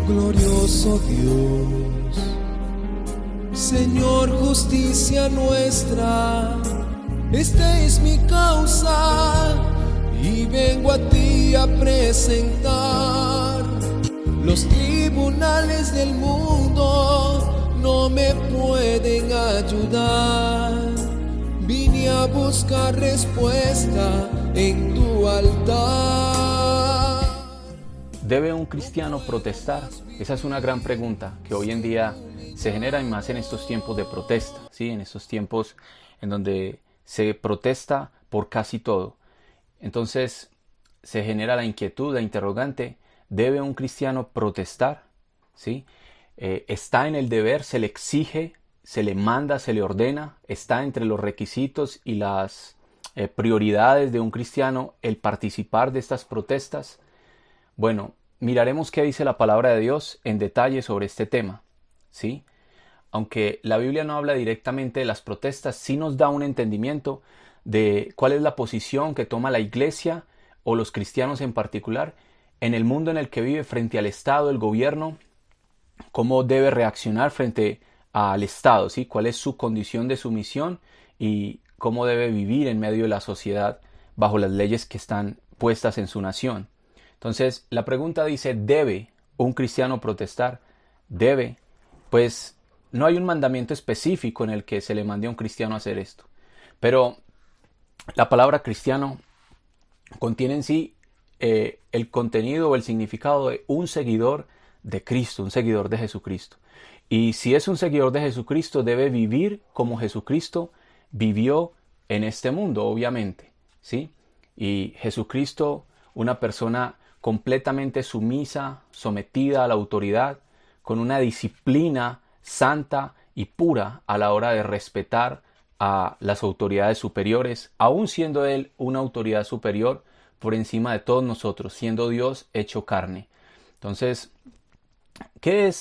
Glorioso Dios, Señor, justicia nuestra, esta es mi causa y vengo a ti a presentar. Los tribunales del mundo no me pueden ayudar. Vine a buscar respuesta en tu altar. ¿Debe un cristiano protestar? Esa es una gran pregunta que hoy en día se genera, y más en estos tiempos de protesta, ¿sí? En estos tiempos en donde se protesta por casi todo. Entonces se genera la inquietud, la interrogante: ¿debe un cristiano protestar? ¿Sí? Está en el deber, se le exige, se le manda, se le ordena, está entre los requisitos y las prioridades de un cristiano el participar de estas protestas. Bueno, miraremos qué dice la palabra de Dios en detalle sobre este tema, ¿sí? Aunque la Biblia no habla directamente de las protestas, sí nos da un entendimiento de cuál es la posición que toma la iglesia o los cristianos en particular en el mundo en el que vive frente al Estado, el gobierno, cómo debe reaccionar frente al Estado, ¿sí? Cuál es su condición de sumisión y cómo debe vivir en medio de la sociedad bajo las leyes que están puestas en su nación. Entonces, la pregunta dice: ¿debe un cristiano protestar? ¿Debe? Pues no hay un mandamiento específico en el que se le mande a un cristiano a hacer esto. Pero la palabra cristiano contiene en sí el contenido o el significado de un seguidor de Cristo, un seguidor de Jesucristo. Y si es un seguidor de Jesucristo, debe vivir como Jesucristo vivió en este mundo, obviamente, ¿sí? Y Jesucristo, una persona completamente sumisa, sometida a la autoridad, con una disciplina santa y pura a la hora de respetar a las autoridades superiores, aun siendo él una autoridad superior por encima de todos nosotros, siendo Dios hecho carne. Entonces, ¿qué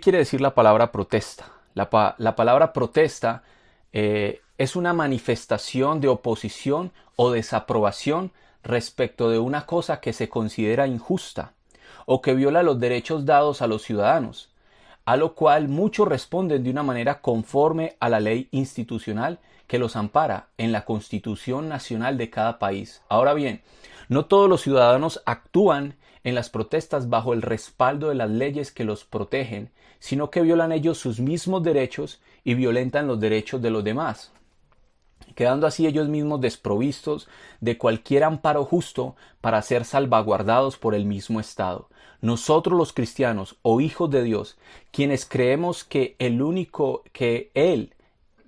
quiere decir la palabra protesta? La palabra protesta es una manifestación de oposición o desaprobación respecto de una cosa que se considera injusta o que viola los derechos dados a los ciudadanos, a lo cual muchos responden de una manera conforme a la ley institucional que los ampara en la Constitución Nacional de cada país. Ahora bien, no todos los ciudadanos actúan en las protestas bajo el respaldo de las leyes que los protegen, sino que violan ellos sus mismos derechos y violentan los derechos de los demás, quedando así ellos mismos desprovistos de cualquier amparo justo para ser salvaguardados por el mismo Estado. Nosotros los cristianos o hijos de Dios, quienes creemos que Él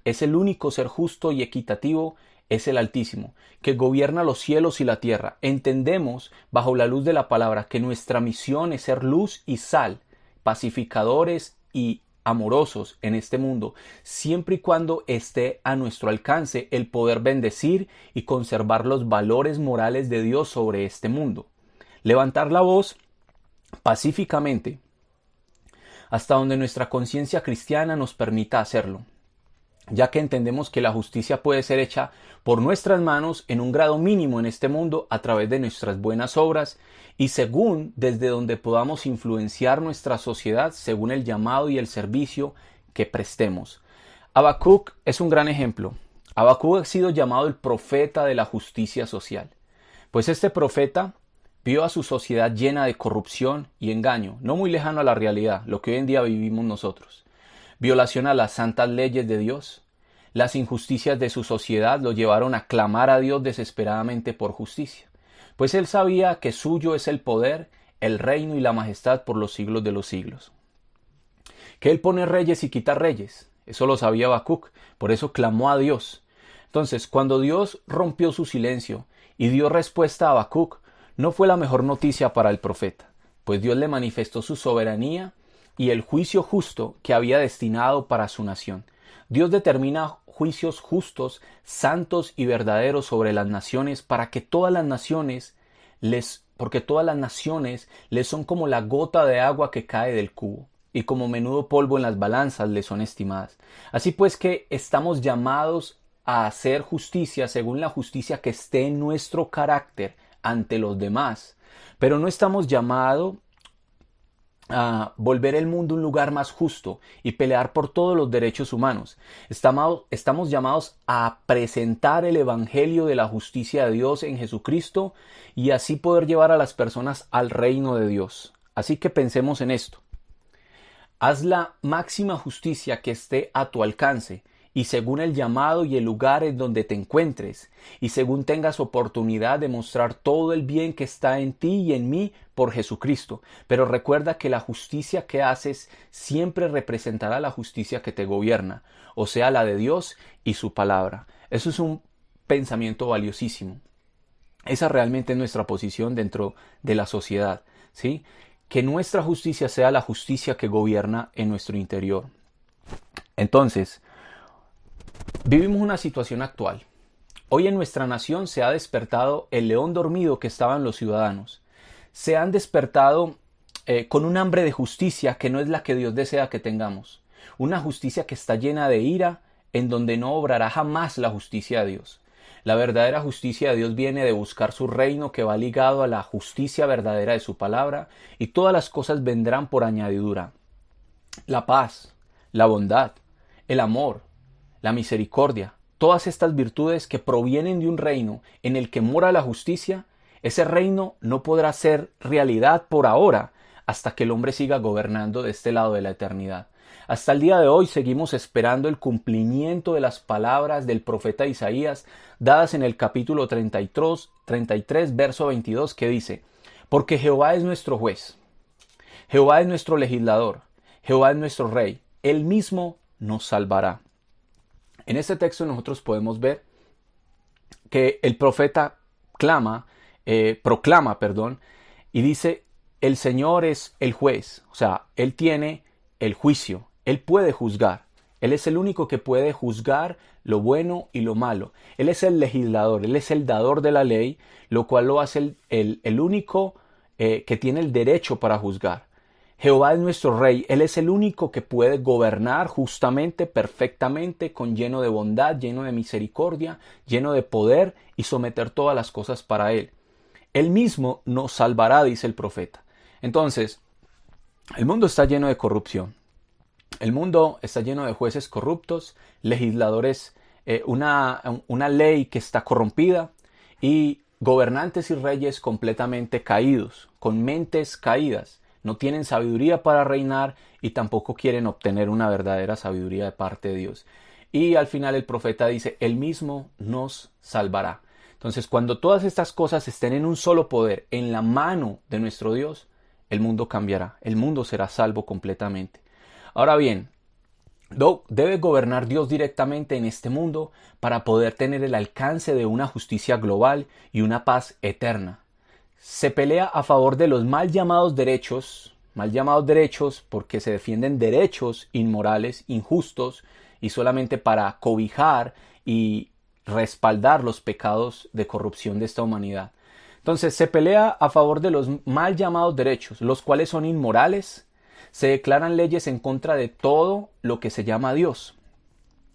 es el único ser justo y equitativo, es el Altísimo, que gobierna los cielos y la tierra, entendemos bajo la luz de la palabra que nuestra misión es ser luz y sal, pacificadores y amorosos en este mundo, siempre y cuando esté a nuestro alcance el poder bendecir y conservar los valores morales de Dios sobre este mundo. Levantar la voz pacíficamente hasta donde nuestra conciencia cristiana nos permita hacerlo, ya que entendemos que la justicia puede ser hecha por nuestras manos en un grado mínimo en este mundo a través de nuestras buenas obras y según desde donde podamos influenciar nuestra sociedad según el llamado y el servicio que prestemos. Habacuc es un gran ejemplo. Habacuc ha sido llamado el profeta de la justicia social, pues este profeta vio a su sociedad llena de corrupción y engaño, no muy lejano a la realidad, lo que hoy en día vivimos nosotros. Violación a las santas leyes de Dios. Las injusticias de su sociedad lo llevaron a clamar a Dios desesperadamente por justicia, pues él sabía que suyo es el poder, el reino y la majestad por los siglos de los siglos. Que él pone reyes y quita reyes, eso lo sabía Habacuc, por eso clamó a Dios. Entonces, cuando Dios rompió su silencio y dio respuesta a Habacuc, no fue la mejor noticia para el profeta, pues Dios le manifestó su soberanía y el juicio justo que había destinado para su nación. Dios determina juicios justos, santos y verdaderos sobre las naciones porque todas las naciones les son como la gota de agua que cae del cubo y como menudo polvo en las balanzas les son estimadas. Así pues que estamos llamados a hacer justicia según la justicia que esté en nuestro carácter ante los demás, pero no estamos llamados a volver el mundo un lugar más justo y pelear por todos los derechos humanos. Estamos llamados a presentar el Evangelio de la justicia de Dios en Jesucristo y así poder llevar a las personas al reino de Dios. Así que pensemos en esto. Haz la máxima justicia que esté a tu alcance y según el llamado y el lugar en donde te encuentres, y según tengas oportunidad de mostrar todo el bien que está en ti y en mí por Jesucristo. Pero recuerda que la justicia que haces siempre representará la justicia que te gobierna, o sea, la de Dios y su palabra. Eso es un pensamiento valiosísimo. Esa realmente es nuestra posición dentro de la sociedad, ¿sí? Que nuestra justicia sea la justicia que gobierna en nuestro interior. Entonces, vivimos una situación actual. Hoy en nuestra nación se ha despertado el león dormido que estaban los ciudadanos. Se han despertado con un hambre de justicia que no es la que Dios desea que tengamos. Una justicia que está llena de ira, en donde no obrará jamás la justicia de Dios. La verdadera justicia de Dios viene de buscar su reino, que va ligado a la justicia verdadera de su palabra, y todas las cosas vendrán por añadidura. La paz, la bondad, el amor, la misericordia, todas estas virtudes que provienen de un reino en el que mora la justicia, ese reino no podrá ser realidad por ahora hasta que el hombre siga gobernando de este lado de la eternidad. Hasta el día de hoy seguimos esperando el cumplimiento de las palabras del profeta Isaías dadas en el capítulo 33, verso 22, que dice: porque Jehová es nuestro juez, Jehová es nuestro legislador, Jehová es nuestro rey, él mismo nos salvará. En este texto nosotros podemos ver que el profeta proclama, y dice: el Señor es el juez, o sea, Él tiene el juicio, Él puede juzgar, Él es el único que puede juzgar lo bueno y lo malo. Él es el legislador, Él es el dador de la ley, lo cual lo hace el único que tiene el derecho para juzgar. Jehová es nuestro rey, Él es el único que puede gobernar justamente, perfectamente, con lleno de bondad, lleno de misericordia, lleno de poder y someter todas las cosas para Él. Él mismo nos salvará, dice el profeta. Entonces, el mundo está lleno de corrupción. El mundo está lleno de jueces corruptos, legisladores, una ley que está corrompida y gobernantes y reyes completamente caídos, con mentes caídas. No tienen sabiduría para reinar y tampoco quieren obtener una verdadera sabiduría de parte de Dios. Y al final el profeta dice: Él mismo nos salvará. Entonces, cuando todas estas cosas estén en un solo poder, en la mano de nuestro Dios, el mundo cambiará, el mundo será salvo completamente. Ahora bien, debe gobernar Dios directamente en este mundo para poder tener el alcance de una justicia global y una paz eterna. Se pelea a favor de los mal llamados derechos porque se defienden derechos inmorales, injustos, y solamente para cobijar y respaldar los pecados de corrupción de esta humanidad. Entonces se pelea a favor de los mal llamados derechos, los cuales son inmorales. Se declaran leyes en contra de todo lo que se llama Dios.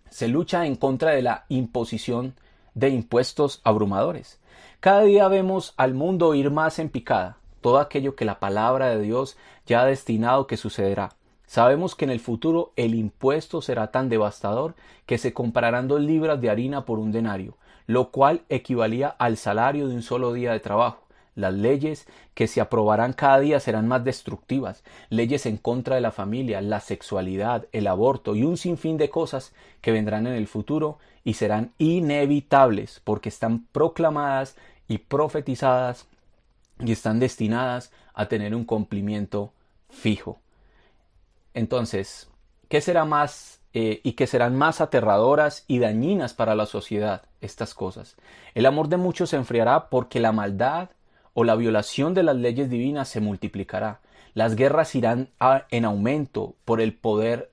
Se lucha en contra de la imposición de impuestos abrumadores. Cada día vemos al mundo ir más en picada, todo aquello que la palabra de Dios ya ha destinado que sucederá. Sabemos que en el futuro el impuesto será tan devastador que se comprarán 2 libras de harina por un denario, lo cual equivalía al salario de un solo día de trabajo. Las leyes que se aprobarán cada día serán más destructivas, leyes en contra de la familia, la sexualidad, el aborto y un sinfín de cosas que vendrán en el futuro y serán inevitables porque están proclamadas y profetizadas y están destinadas a tener un cumplimiento fijo. Entonces, ¿qué será más y que serán más aterradoras y dañinas para la sociedad estas cosas? El amor de muchos se enfriará porque la maldad o la violación de las leyes divinas se multiplicará. Las guerras irán en aumento por el poder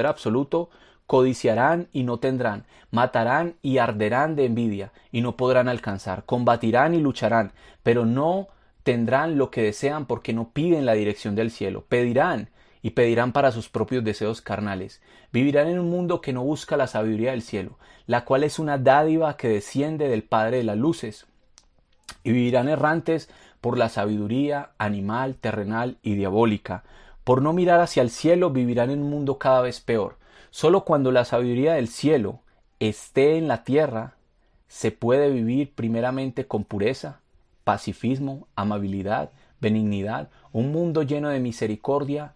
absoluto. Codiciarán y no tendrán, matarán y arderán de envidia y no podrán alcanzar, combatirán y lucharán, pero no tendrán lo que desean porque no piden la dirección del cielo. Pedirán y pedirán para sus propios deseos carnales. Vivirán en un mundo que no busca la sabiduría del cielo, la cual es una dádiva que desciende del Padre de las luces. Y vivirán errantes por la sabiduría animal, terrenal y diabólica. Por no mirar hacia el cielo vivirán en un mundo cada vez peor. Solo cuando la sabiduría del cielo esté en la tierra, se puede vivir primeramente con pureza, pacifismo, amabilidad, benignidad, un mundo lleno de misericordia,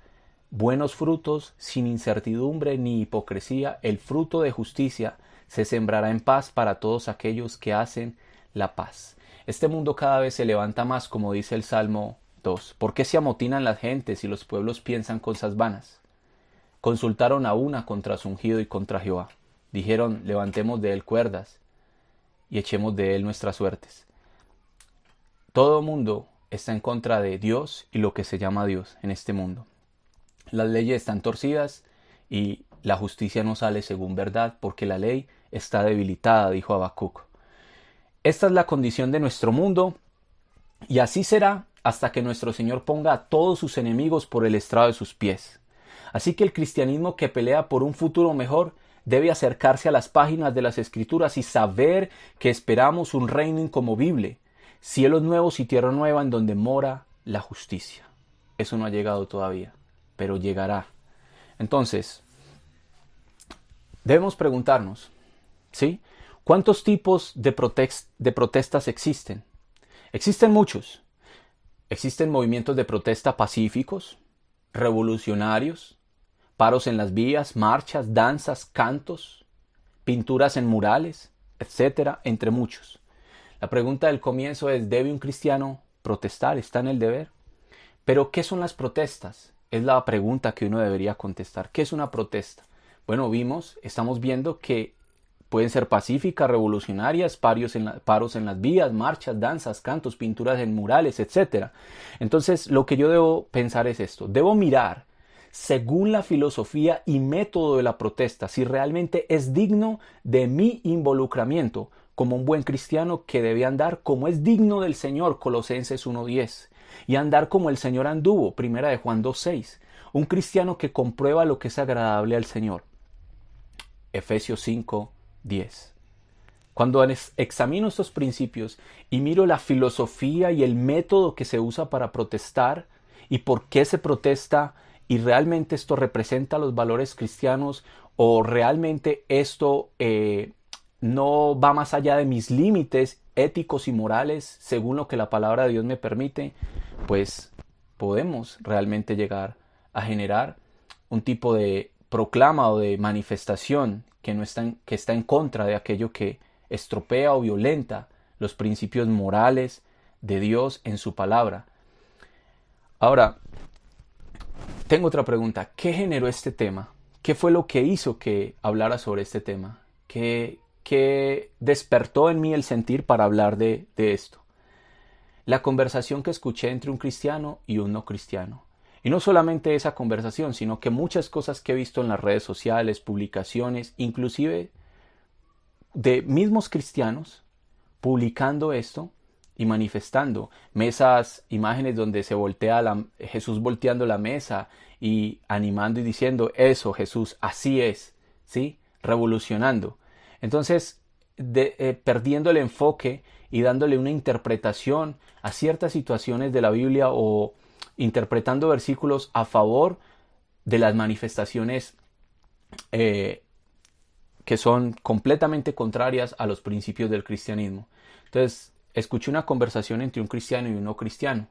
buenos frutos, sin incertidumbre ni hipocresía. El fruto de justicia se sembrará en paz para todos aquellos que hacen la paz. Este mundo cada vez se levanta más, como dice el Salmo 2. ¿Por qué se amotinan las gentes y los pueblos piensan cosas vanas? Consultaron a una contra su ungido y contra Jehová. Dijeron, levantemos de él cuerdas y echemos de él nuestras suertes. Todo mundo está en contra de Dios y lo que se llama Dios en este mundo. Las leyes están torcidas y la justicia no sale según verdad, porque la ley está debilitada, dijo Habacuc. Esta es la condición de nuestro mundo, y así será hasta que nuestro Señor ponga a todos sus enemigos por el estrado de sus pies. Así que el cristianismo que pelea por un futuro mejor debe acercarse a las páginas de las Escrituras y saber que esperamos un reino inconmovible, cielos nuevos y tierra nueva en donde mora la justicia. Eso no ha llegado todavía, pero llegará. Entonces, debemos preguntarnos, ¿sí? ¿Cuántos tipos de protestas existen? Existen muchos. Existen movimientos de protesta pacíficos, revolucionarios, paros en las vías, marchas, danzas, cantos, pinturas en murales, etcétera, entre muchos. La pregunta del comienzo es, ¿debe un cristiano protestar? ¿Está en el deber? Pero, ¿qué son las protestas? Es la pregunta que uno debería contestar. ¿Qué es una protesta? Bueno, estamos viendo que pueden ser pacíficas, revolucionarias, paros en las vías, marchas, danzas, cantos, pinturas en murales, etc. Entonces, lo que yo debo pensar es esto. Debo mirar, según la filosofía y método de la protesta, si realmente es digno de mi involucramiento como un buen cristiano que debe andar como es digno del Señor, Colosenses 1:10, y andar como el Señor anduvo, 1 de Juan 2:6, un cristiano que comprueba lo que es agradable al Señor, Efesios 5:10. Cuando examino estos principios y miro la filosofía y el método que se usa para protestar y por qué se protesta, y realmente esto representa los valores cristianos o realmente esto no va más allá de mis límites éticos y morales según lo que la palabra de Dios me permite, pues podemos realmente llegar a generar un tipo de proclama o de manifestación que está en contra de aquello que estropea o violenta los principios morales de Dios en su palabra. Ahora, tengo otra pregunta. ¿Qué generó este tema? ¿Qué fue lo que hizo que hablara sobre este tema? ¿Qué despertó en mí el sentir para hablar de esto? La conversación que escuché entre un cristiano y un no cristiano. Y no solamente esa conversación, sino que muchas cosas que he visto en las redes sociales, publicaciones, inclusive de mismos cristianos publicando esto y manifestando mesas, imágenes donde se voltea Jesús volteando la mesa y animando y diciendo, eso Jesús, así es, ¿sí? Revolucionando. Entonces, perdiendo el enfoque y dándole una interpretación a ciertas situaciones de la Biblia o interpretando versículos a favor de las manifestaciones que son completamente contrarias a los principios del cristianismo. Entonces, escuché una conversación entre un cristiano y un no cristiano,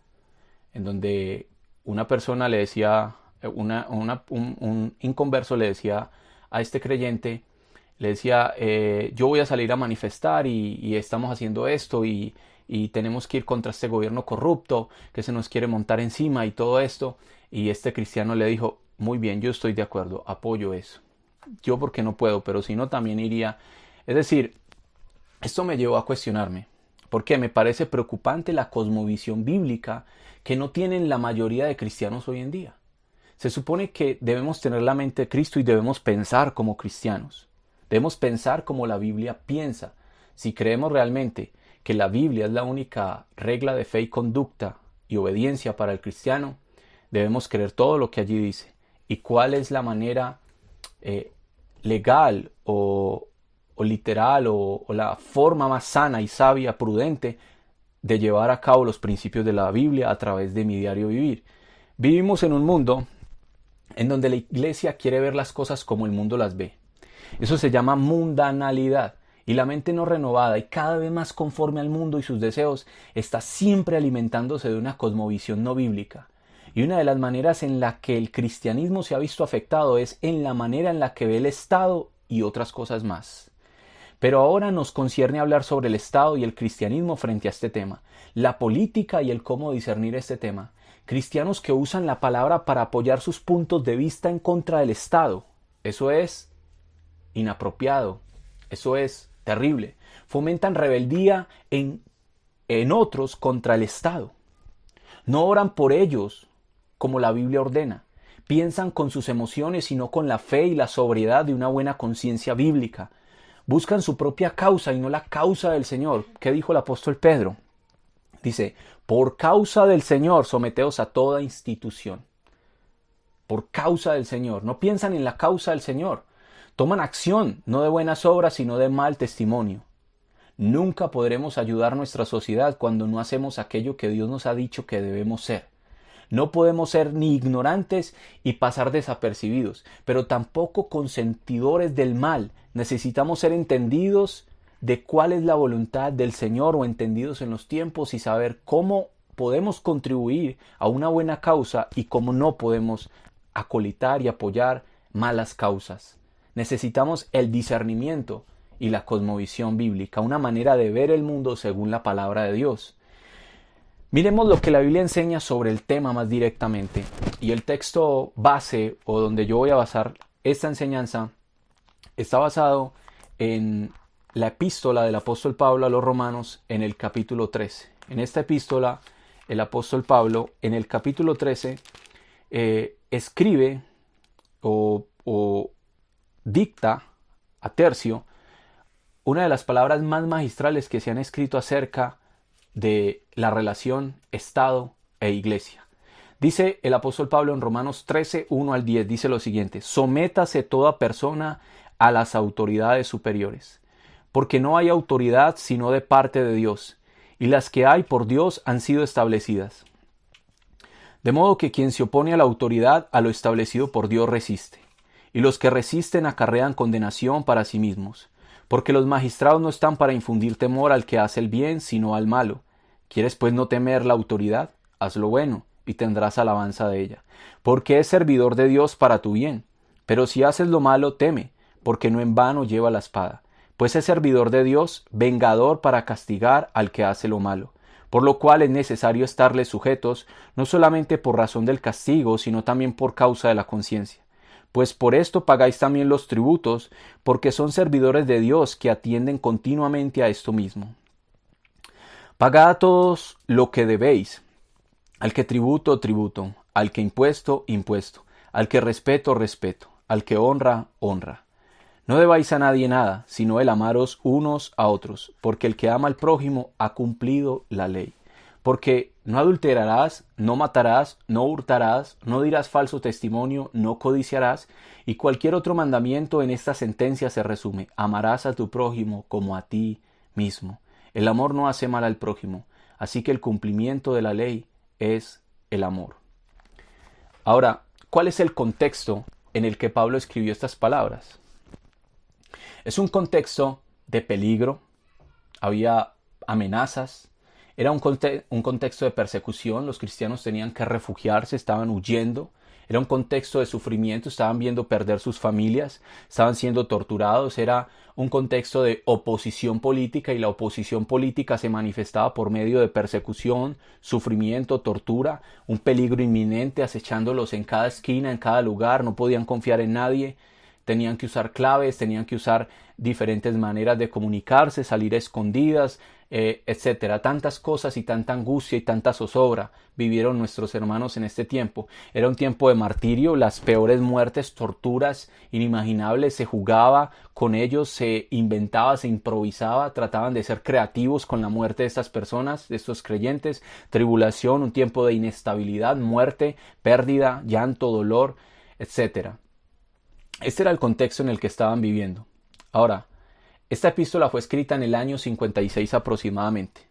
en donde una persona le decía, un inconverso le decía a este creyente, le decía, yo voy a salir a manifestar y estamos haciendo esto y tenemos que ir contra este gobierno corrupto que se nos quiere montar encima y todo esto. Y este cristiano le dijo, muy bien, yo estoy de acuerdo, apoyo eso. Yo porque no puedo, pero si no también iría. Es decir, esto me llevó a cuestionarme, porque me parece preocupante la cosmovisión bíblica que no tienen la mayoría de cristianos hoy en día. Se supone que debemos tener la mente de Cristo y debemos pensar como cristianos. Debemos pensar como la Biblia piensa. Si creemos realmente que la Biblia es la única regla de fe y conducta y obediencia para el cristiano, debemos creer todo lo que allí dice. ¿Y cuál es la manera legal o literal o la forma más sana y sabia, prudente de llevar a cabo los principios de la Biblia a través de mi diario vivir. Vivimos en un mundo en donde la iglesia quiere ver las cosas como el mundo las ve. Eso se llama mundanalidad. Y la mente no renovada y cada vez más conforme al mundo y sus deseos está siempre alimentándose de una cosmovisión no bíblica. Y una de las maneras en la que el cristianismo se ha visto afectado es en la manera en la que ve el Estado y otras cosas más. Pero ahora nos concierne hablar sobre el Estado y el cristianismo frente a este tema, la política y el cómo discernir este tema. Cristianos que usan la palabra para apoyar sus puntos de vista en contra del Estado. Eso es inapropiado. Eso es terrible. Fomentan rebeldía en otros contra el Estado. No oran por ellos como la Biblia ordena. Piensan con sus emociones y no con la fe y la sobriedad de una buena conciencia bíblica. Buscan su propia causa y no la causa del Señor. ¿Qué dijo el apóstol Pedro? Dice, por causa del Señor someteos a toda institución. Por causa del Señor. No piensan en la causa del Señor. Toman acción, no de buenas obras, sino de mal testimonio. Nunca podremos ayudar a nuestra sociedad cuando no hacemos aquello que Dios nos ha dicho que debemos ser. No podemos ser ni ignorantes y pasar desapercibidos, pero tampoco consentidores del mal. Necesitamos ser entendidos de cuál es la voluntad del Señor o entendidos en los tiempos y saber cómo podemos contribuir a una buena causa y cómo no podemos acolitar y apoyar malas causas. Necesitamos el discernimiento y la cosmovisión bíblica, una manera de ver el mundo según la palabra de Dios. Miremos lo que la Biblia enseña sobre el tema más directamente. Y el texto base, o donde yo voy a basar esta enseñanza, está basado en la epístola del apóstol Pablo a los Romanos en el capítulo 13. En esta epístola, el apóstol Pablo, en el capítulo 13, escribe o dicta a Tercio una de las palabras más magistrales que se han escrito acerca de la relación Estado e Iglesia. Dice el apóstol Pablo en Romanos 13, 1 al 10, dice lo siguiente: sométase toda persona a las autoridades superiores, porque no hay autoridad sino de parte de Dios, y las que hay por Dios han sido establecidas. De modo que quien se opone a la autoridad, a lo establecido por Dios resiste. Y los que resisten acarrean condenación para sí mismos, porque los magistrados no están para infundir temor al que hace el bien, sino al malo. ¿Quieres pues no temer la autoridad? Haz lo bueno, y tendrás alabanza de ella, porque es servidor de Dios para tu bien. Pero si haces lo malo, teme, porque no en vano lleva la espada, pues es servidor de Dios, vengador para castigar al que hace lo malo. Por lo cual es necesario estarles sujetos, no solamente por razón del castigo, sino también por causa de la conciencia. Pues por esto pagáis también los tributos, porque son servidores de Dios que atienden continuamente a esto mismo. Pagad a todos lo que debéis, al que tributo, tributo, al que impuesto, impuesto, al que respeto, respeto, al que honra, honra. No debáis a nadie nada, sino el amaros unos a otros, porque el que ama al prójimo ha cumplido la ley. Porque no adulterarás, no matarás, no hurtarás, no dirás falso testimonio, no codiciarás, y cualquier otro mandamiento en esta sentencia se resume: amarás a tu prójimo como a ti mismo. El amor no hace mal al prójimo, así que el cumplimiento de la ley es el amor. Ahora, ¿cuál es el contexto en el que Pablo escribió estas palabras? Es un contexto de peligro, había amenazas. Era un contexto de persecución, los cristianos tenían que refugiarse, estaban huyendo. Era un contexto de sufrimiento, estaban viendo perder sus familias, estaban siendo torturados. Era un contexto de oposición política y la oposición política se manifestaba por medio de persecución, sufrimiento, tortura, un peligro inminente acechándolos en cada esquina, en cada lugar, no podían confiar en nadie. Tenían que usar claves, tenían que usar diferentes maneras de comunicarse, salir a escondidas, etcétera. Tantas cosas y tanta angustia y tanta zozobra vivieron nuestros hermanos en este tiempo. Era un tiempo de martirio, las peores muertes, torturas inimaginables. Se jugaba con ellos, se inventaba, se improvisaba, trataban de ser creativos con la muerte de estas personas, de estos creyentes. Tribulación, un tiempo de inestabilidad, muerte, pérdida, llanto, dolor, etcétera. Este era el contexto en el que estaban viviendo. Ahora, esta epístola fue escrita en el año 56 aproximadamente.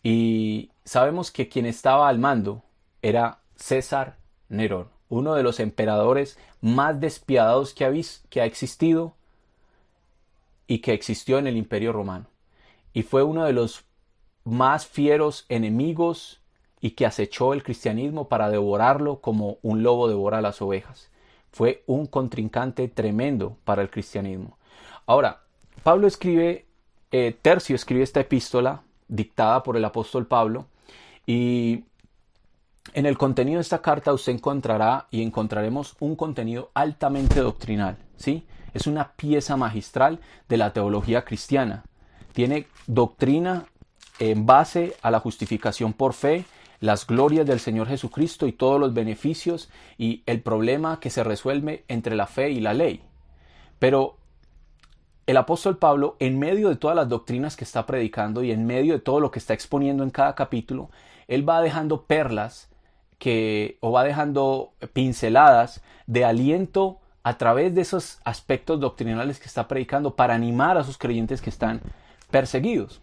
Y sabemos que quien estaba al mando era César Nerón, uno de los emperadores más despiadados que ha existido y que existió en el Imperio Romano. Y fue uno de los más fieros enemigos y que acechó el cristianismo para devorarlo como un lobo devora las ovejas. Fue un contrincante tremendo para el cristianismo. Ahora, Tercio escribe esta epístola dictada por el apóstol Pablo, y en el contenido de esta carta usted encontraremos un contenido altamente doctrinal, ¿sí? Es una pieza magistral de la teología cristiana. Tiene doctrina en base a la justificación por fe, las glorias del Señor Jesucristo y todos los beneficios y el problema que se resuelve entre la fe y la ley. Pero el apóstol Pablo, en medio de todas las doctrinas que está predicando y en medio de todo lo que está exponiendo en cada capítulo, él va dejando perlas o va dejando pinceladas de aliento a través de esos aspectos doctrinales que está predicando para animar a sus creyentes que están perseguidos.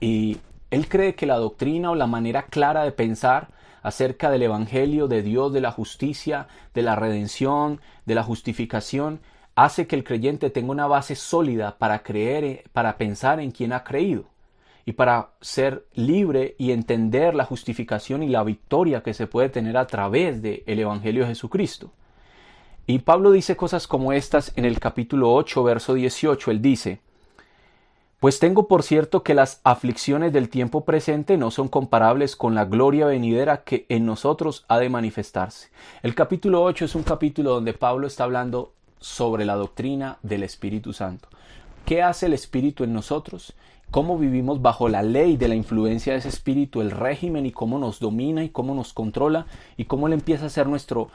Y él cree que la doctrina o la manera clara de pensar acerca del Evangelio, de Dios, de la justicia, de la redención, de la justificación, hace que el creyente tenga una base sólida para creer, para pensar en quien ha creído y para ser libre y entender la justificación y la victoria que se puede tener a través del Evangelio de Jesucristo. Y Pablo dice cosas como estas en el capítulo 8, verso 18. Él dice: pues tengo por cierto que las aflicciones del tiempo presente no son comparables con la gloria venidera que en nosotros ha de manifestarse. El capítulo 8 es un capítulo donde Pablo está hablando sobre la doctrina del Espíritu Santo. ¿Qué hace el Espíritu en nosotros? ¿Cómo vivimos bajo la ley de la influencia de ese Espíritu, el régimen, y cómo nos domina y cómo nos controla y cómo Él empieza a ser nuestro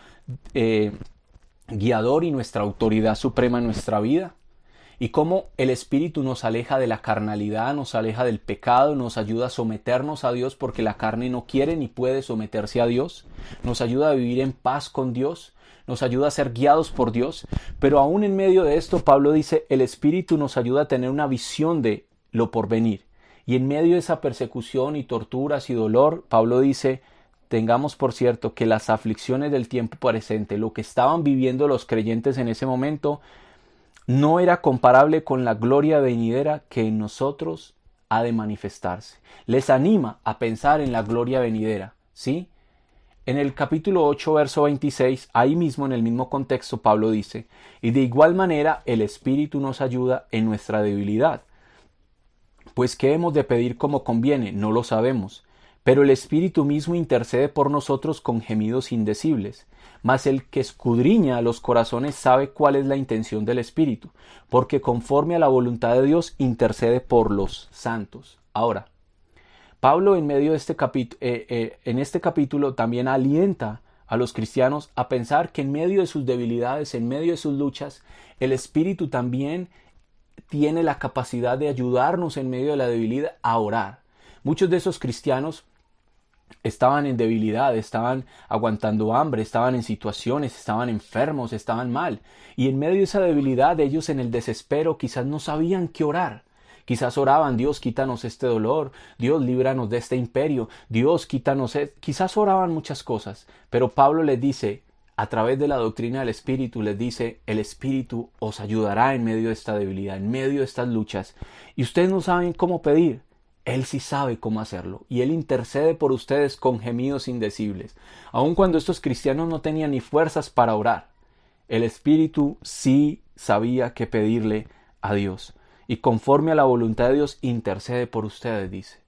guiador y nuestra autoridad suprema en nuestra vida? Y cómo el Espíritu nos aleja de la carnalidad, nos aleja del pecado, nos ayuda a someternos a Dios porque la carne no quiere ni puede someterse a Dios. Nos ayuda a vivir en paz con Dios, nos ayuda a ser guiados por Dios. Pero aún en medio de esto, Pablo dice, el Espíritu nos ayuda a tener una visión de lo porvenir. Y en medio de esa persecución y torturas y dolor, Pablo dice, tengamos por cierto que las aflicciones del tiempo presente, lo que estaban viviendo los creyentes en ese momento, no era comparable con la gloria venidera que en nosotros ha de manifestarse. Les anima a pensar en la gloria venidera, ¿sí? En el capítulo 8, verso 26, ahí mismo en el mismo contexto, Pablo dice, y de igual manera el Espíritu nos ayuda en nuestra debilidad. Pues ¿qué hemos de pedir como conviene? No lo sabemos. Pero el Espíritu mismo intercede por nosotros con gemidos indecibles. Mas el que escudriña a los corazones sabe cuál es la intención del Espíritu, porque conforme a la voluntad de Dios intercede por los santos. Ahora, Pablo en medio de en este capítulo también alienta a los cristianos a pensar que en medio de sus debilidades, en medio de sus luchas, el Espíritu también tiene la capacidad de ayudarnos en medio de la debilidad a orar. Muchos de esos cristianos estaban en debilidad, estaban aguantando hambre, estaban en situaciones, estaban enfermos, estaban mal. Y en medio de esa debilidad, ellos en el desespero quizás no sabían qué orar. Quizás oraban, Dios, quítanos este dolor, Dios, líbranos de este imperio, Dios, quítanos quizás oraban muchas cosas, pero Pablo les dice, a través de la doctrina del Espíritu, les dice, el Espíritu os ayudará en medio de esta debilidad, en medio de estas luchas. Y ustedes no saben cómo pedir. Él sí sabe cómo hacerlo y Él intercede por ustedes con gemidos indecibles. Aun cuando estos cristianos no tenían ni fuerzas para orar, el Espíritu sí sabía qué pedirle a Dios. Y conforme a la voluntad de Dios intercede por ustedes, dice.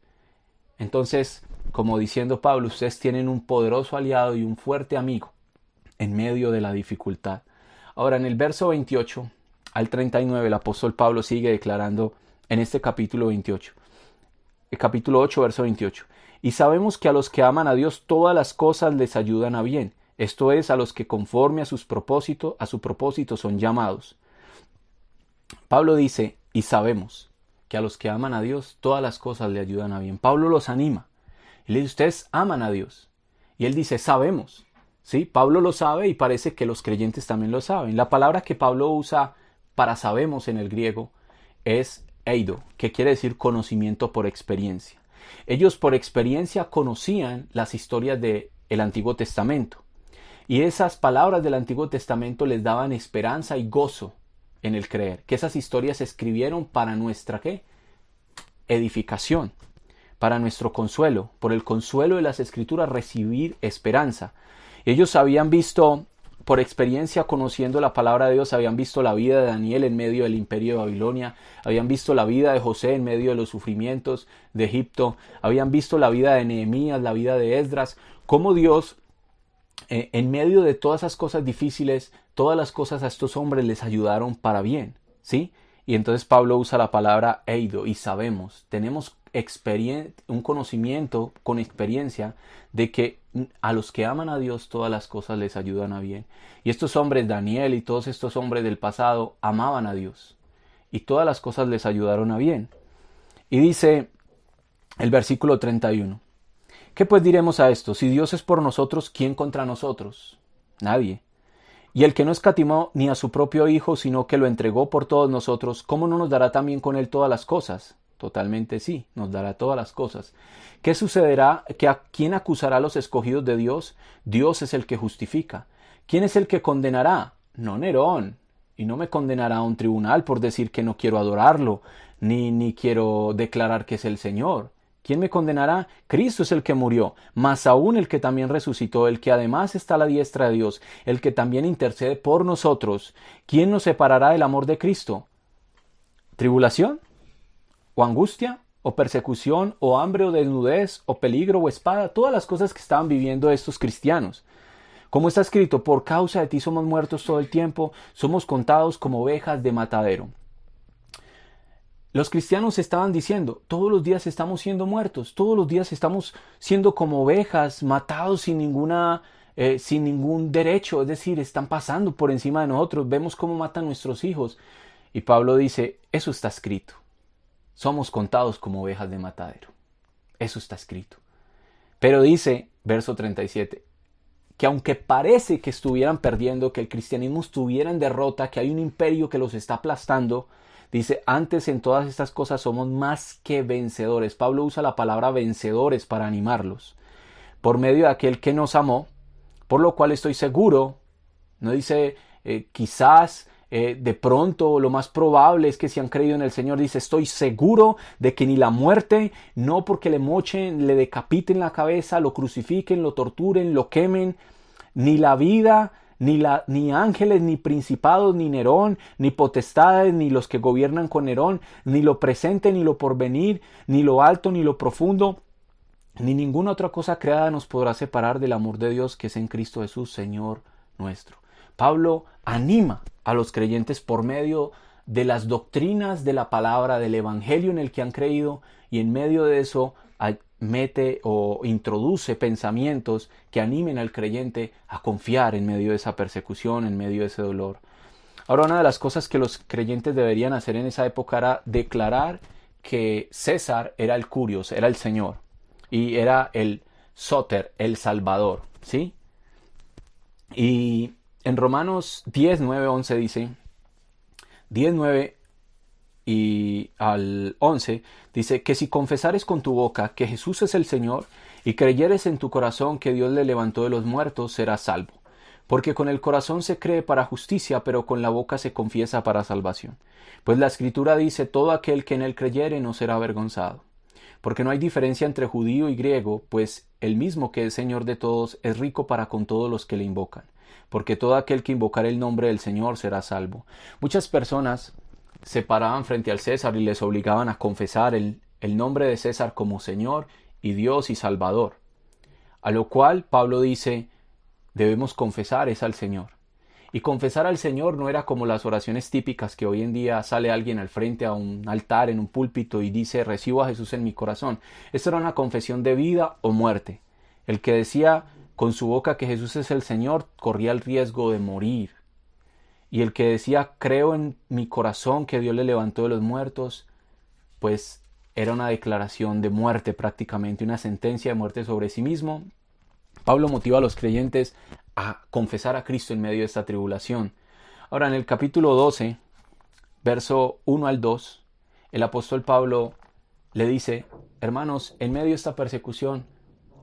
Entonces, como diciendo Pablo, ustedes tienen un poderoso aliado y un fuerte amigo en medio de la dificultad. Ahora, en el verso 28 al 39, el apóstol Pablo sigue declarando en este capítulo 28. El capítulo 8, verso 28. Y sabemos que a los que aman a Dios todas las cosas les ayudan a bien. Esto es, a los que conforme a su propósito son llamados. Pablo dice, y sabemos que a los que aman a Dios todas las cosas le ayudan a bien. Pablo los anima. Y le dice, ustedes aman a Dios. Y él dice, sabemos. ¿Sí? Pablo lo sabe y parece que los creyentes también lo saben. La palabra que Pablo usa para sabemos en el griego es eido, que quiere decir conocimiento por experiencia. Ellos por experiencia conocían las historias del Antiguo Testamento. Y esas palabras del Antiguo Testamento les daban esperanza y gozo en el creer. Que esas historias se escribieron para nuestra ¿qué? Edificación, para nuestro consuelo. Por el consuelo de las Escrituras recibir esperanza. Ellos habían visto, por experiencia conociendo la palabra de Dios, habían visto la vida de Daniel en medio del imperio de Babilonia, habían visto la vida de José en medio de los sufrimientos de Egipto, habían visto la vida de Nehemías, la vida de Esdras, cómo Dios en medio de todas esas cosas difíciles, todas las cosas a estos hombres les ayudaron para bien, ¿sí? Y entonces Pablo usa la palabra eido y sabemos, tenemos un conocimiento con experiencia de que a los que aman a Dios todas las cosas les ayudan a bien. Y estos hombres, Daniel y todos estos hombres del pasado, amaban a Dios y todas las cosas les ayudaron a bien. Y dice el versículo 31. ¿Qué pues diremos a esto? Si Dios es por nosotros, ¿quién contra nosotros? Nadie. Y el que no escatimó ni a su propio Hijo, sino que lo entregó por todos nosotros, ¿cómo no nos dará también con él todas las cosas? Totalmente sí, nos dará todas las cosas. ¿Qué sucederá? ¿Quién acusará a los escogidos de Dios? Dios es el que justifica. ¿Quién es el que condenará? No Nerón. Y no me condenará a un tribunal por decir que no quiero adorarlo, ni quiero declarar que es el Señor. ¿Quién me condenará? Cristo es el que murió, más aún el que también resucitó, el que además está a la diestra de Dios, el que también intercede por nosotros. ¿Quién nos separará del amor de Cristo? ¿Tribulación? ¿O angustia? ¿O persecución? ¿O hambre? ¿O desnudez? ¿O peligro? ¿O espada? Todas las cosas que estaban viviendo estos cristianos. Como está escrito, por causa de ti somos muertos todo el tiempo, somos contados como ovejas de matadero. Los cristianos estaban diciendo, todos los días estamos siendo muertos, todos los días estamos siendo como ovejas, matados sin ningún derecho, es decir, están pasando por encima de nosotros, vemos cómo matan a nuestros hijos. Y Pablo dice, eso está escrito, somos contados como ovejas de matadero, eso está escrito. Pero dice, verso 37, que aunque parece que estuvieran perdiendo, que el cristianismo estuviera en derrota, que hay un imperio que los está aplastando, dice, antes en todas estas cosas somos más que vencedores. Pablo usa la palabra vencedores para animarlos. Por medio de aquel que nos amó, por lo cual estoy seguro, no dice quizás, de pronto, lo más probable es que si han creído en el Señor, dice, estoy seguro de que ni la muerte, no porque le mochen, le decapiten la cabeza, lo crucifiquen, lo torturen, lo quemen, ni la vida, ni ángeles, ni principados, ni Nerón, ni potestades, ni los que gobiernan con Nerón, ni lo presente, ni lo porvenir, ni lo alto, ni lo profundo, ni ninguna otra cosa creada nos podrá separar del amor de Dios que es en Cristo Jesús, Señor nuestro. Pablo anima a los creyentes por medio de las doctrinas de la palabra, del evangelio en el que han creído, y en medio de eso mete o introduce pensamientos que animen al creyente a confiar en medio de esa persecución, en medio de ese dolor. Ahora, una de las cosas que los creyentes deberían hacer en esa época era declarar que César era el Curios, era el Señor, y era el Soter, el Salvador, ¿sí? Y en Romanos 10, 9, 11 dice, 10, 9 y al 11, dice que si confesares con tu boca que Jesús es el Señor y creyeres en tu corazón que Dios le levantó de los muertos, serás salvo. Porque con el corazón se cree para justicia, pero con la boca se confiesa para salvación. Pues la Escritura dice, todo aquel que en él creyere no será avergonzado. Porque no hay diferencia entre judío y griego, pues el mismo que es Señor de todos es rico para con todos los que le invocan. Porque todo aquel que invocare el nombre del Señor será salvo. Muchas personas se paraban frente al César y les obligaban a confesar el nombre de César como Señor y Dios y Salvador. A lo cual Pablo dice, debemos confesar es al Señor. Y confesar al Señor no era como las oraciones típicas que hoy en día sale alguien al frente a un altar en un púlpito y dice, recibo a Jesús en mi corazón. Esto era una confesión de vida o muerte. El que decía con su boca que Jesús es el Señor corría el riesgo de morir. Y el que decía, creo en mi corazón que Dios le levantó de los muertos, pues era una declaración de muerte prácticamente, una sentencia de muerte sobre sí mismo. Pablo motiva a los creyentes a confesar a Cristo en medio de esta tribulación. Ahora, en el capítulo 12, verso 1 al 2, el apóstol Pablo le dice, hermanos, en medio de esta persecución,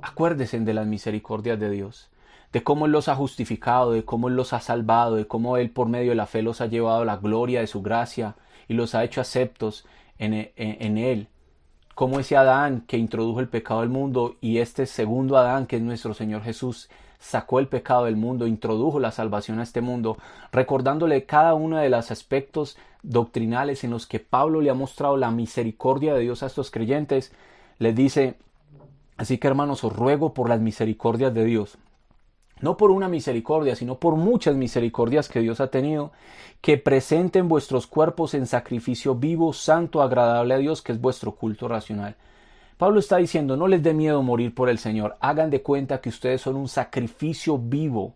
acuérdense de las misericordias de Dios, de cómo Él los ha justificado, de cómo Él los ha salvado, de cómo Él por medio de la fe los ha llevado a la gloria de su gracia y los ha hecho aceptos en Él. Como ese Adán que introdujo el pecado al mundo y este segundo Adán, que es nuestro Señor Jesús, sacó el pecado del mundo, introdujo la salvación a este mundo, recordándole cada uno de los aspectos doctrinales en los que Pablo le ha mostrado la misericordia de Dios a estos creyentes. Les dice, así que hermanos, os ruego por las misericordias de Dios, no por una misericordia, sino por muchas misericordias que Dios ha tenido, que presenten vuestros cuerpos en sacrificio vivo, santo, agradable a Dios, que es vuestro culto racional. Pablo está diciendo, no les dé miedo morir por el Señor, hagan de cuenta que ustedes son un sacrificio vivo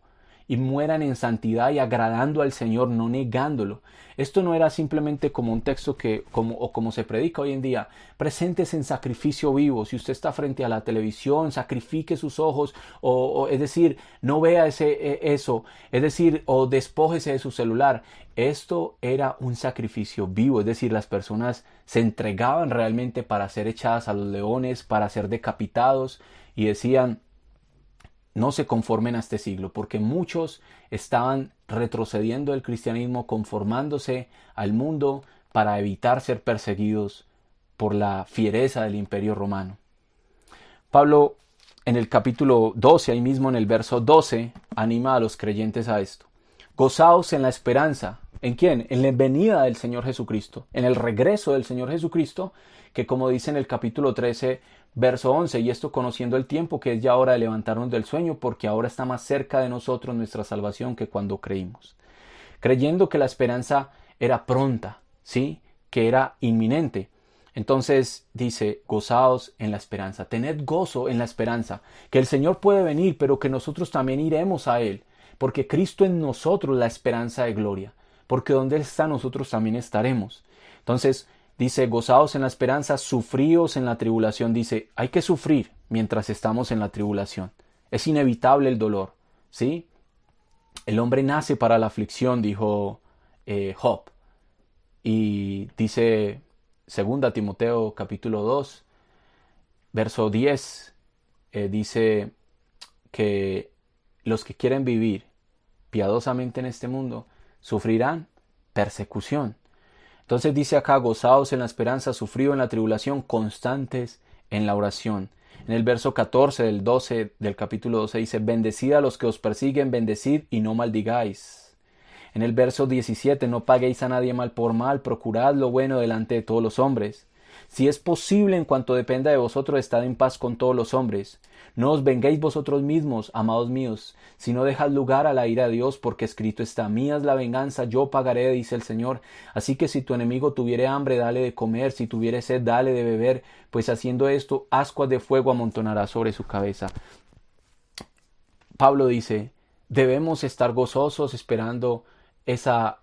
y mueran en santidad y agradando al Señor, no negándolo. Esto no era simplemente como un texto como se predica hoy en día. Presentes en sacrificio vivo. Si usted está frente a la televisión, sacrifique sus ojos, es decir, no vea eso, es decir, o despójese de su celular. Esto era un sacrificio vivo, es decir, las personas se entregaban realmente para ser echadas a los leones, para ser decapitados, y decían, no se conformen a este siglo, porque muchos estaban retrocediendo el cristianismo, conformándose al mundo para evitar ser perseguidos por la fiereza del imperio romano. Pablo, en el capítulo 12, ahí mismo en el verso 12, anima a los creyentes a esto. Gozaos en la esperanza. ¿En quién? En la venida del Señor Jesucristo, en el regreso del Señor Jesucristo, que como dice en el capítulo 13, verso 11, y esto conociendo el tiempo, que es ya hora de levantarnos del sueño, porque ahora está más cerca de nosotros nuestra salvación que cuando creímos. Creyendo que la esperanza era pronta, ¿sí? Que era inminente. Entonces dice, gozaos en la esperanza, tened gozo en la esperanza, que el Señor puede venir, pero que nosotros también iremos a Él, porque Cristo en nosotros la esperanza de gloria, porque donde Él está nosotros también estaremos. Entonces dice, gozaos en la esperanza, sufríos en la tribulación. Dice, hay que sufrir mientras estamos en la tribulación. Es inevitable el dolor, ¿sí? El hombre nace para la aflicción, dijo Job. Y dice 2 Timoteo capítulo 2, verso 10, dice que los que quieren vivir piadosamente en este mundo sufrirán persecución. Entonces dice acá, gozaos en la esperanza, sufrido en la tribulación, constantes en la oración. En el verso 14 del 12 del capítulo 12 dice, bendecid a los que os persiguen, bendecid y no maldigáis. En el verso 17, no paguéis a nadie mal por mal, procurad lo bueno delante de todos los hombres. Si es posible, en cuanto dependa de vosotros, estad en paz con todos los hombres. No os vengáis vosotros mismos, amados míos, sino dejad lugar a la ira de Dios, porque escrito está, mía es la venganza, yo pagaré, dice el Señor. Así que si tu enemigo tuviere hambre, dale de comer, si tuviere sed, dale de beber, pues haciendo esto, ascuas de fuego amontonará sobre su cabeza. Pablo dice, debemos estar gozosos esperando esa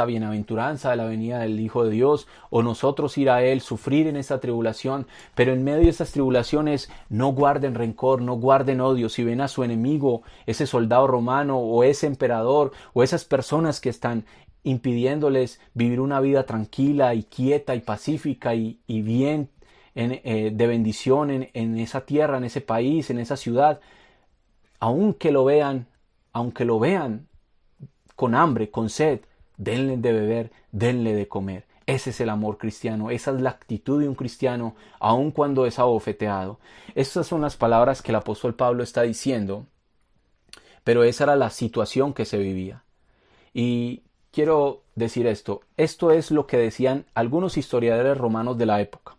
bienaventuranza de la venida del Hijo de Dios, o nosotros ir a Él, sufrir en esta tribulación, pero en medio de estas tribulaciones no guarden rencor, no guarden odio. Si ven a su enemigo, ese soldado romano o ese emperador o esas personas que están impidiéndoles vivir una vida tranquila y quieta y pacífica y bien de bendición en esa tierra, en ese país, en esa ciudad, aunque lo vean con hambre, con sed, denle de beber, denle de comer. Ese es el amor cristiano, esa es la actitud de un cristiano, aun cuando es abofeteado. Estas son las palabras que el apóstol Pablo está diciendo, pero esa era la situación que se vivía. Y quiero decir esto es lo que decían algunos historiadores romanos de la época.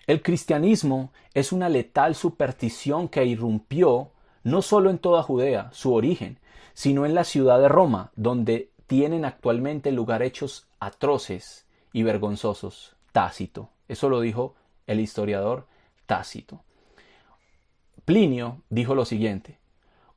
El cristianismo es una letal superstición que irrumpió no solo en toda Judea, su origen, sino en la ciudad de Roma, donde tienen actualmente lugar hechos atroces y vergonzosos. Tácito. Eso lo dijo el historiador Tácito. Plinio dijo lo siguiente: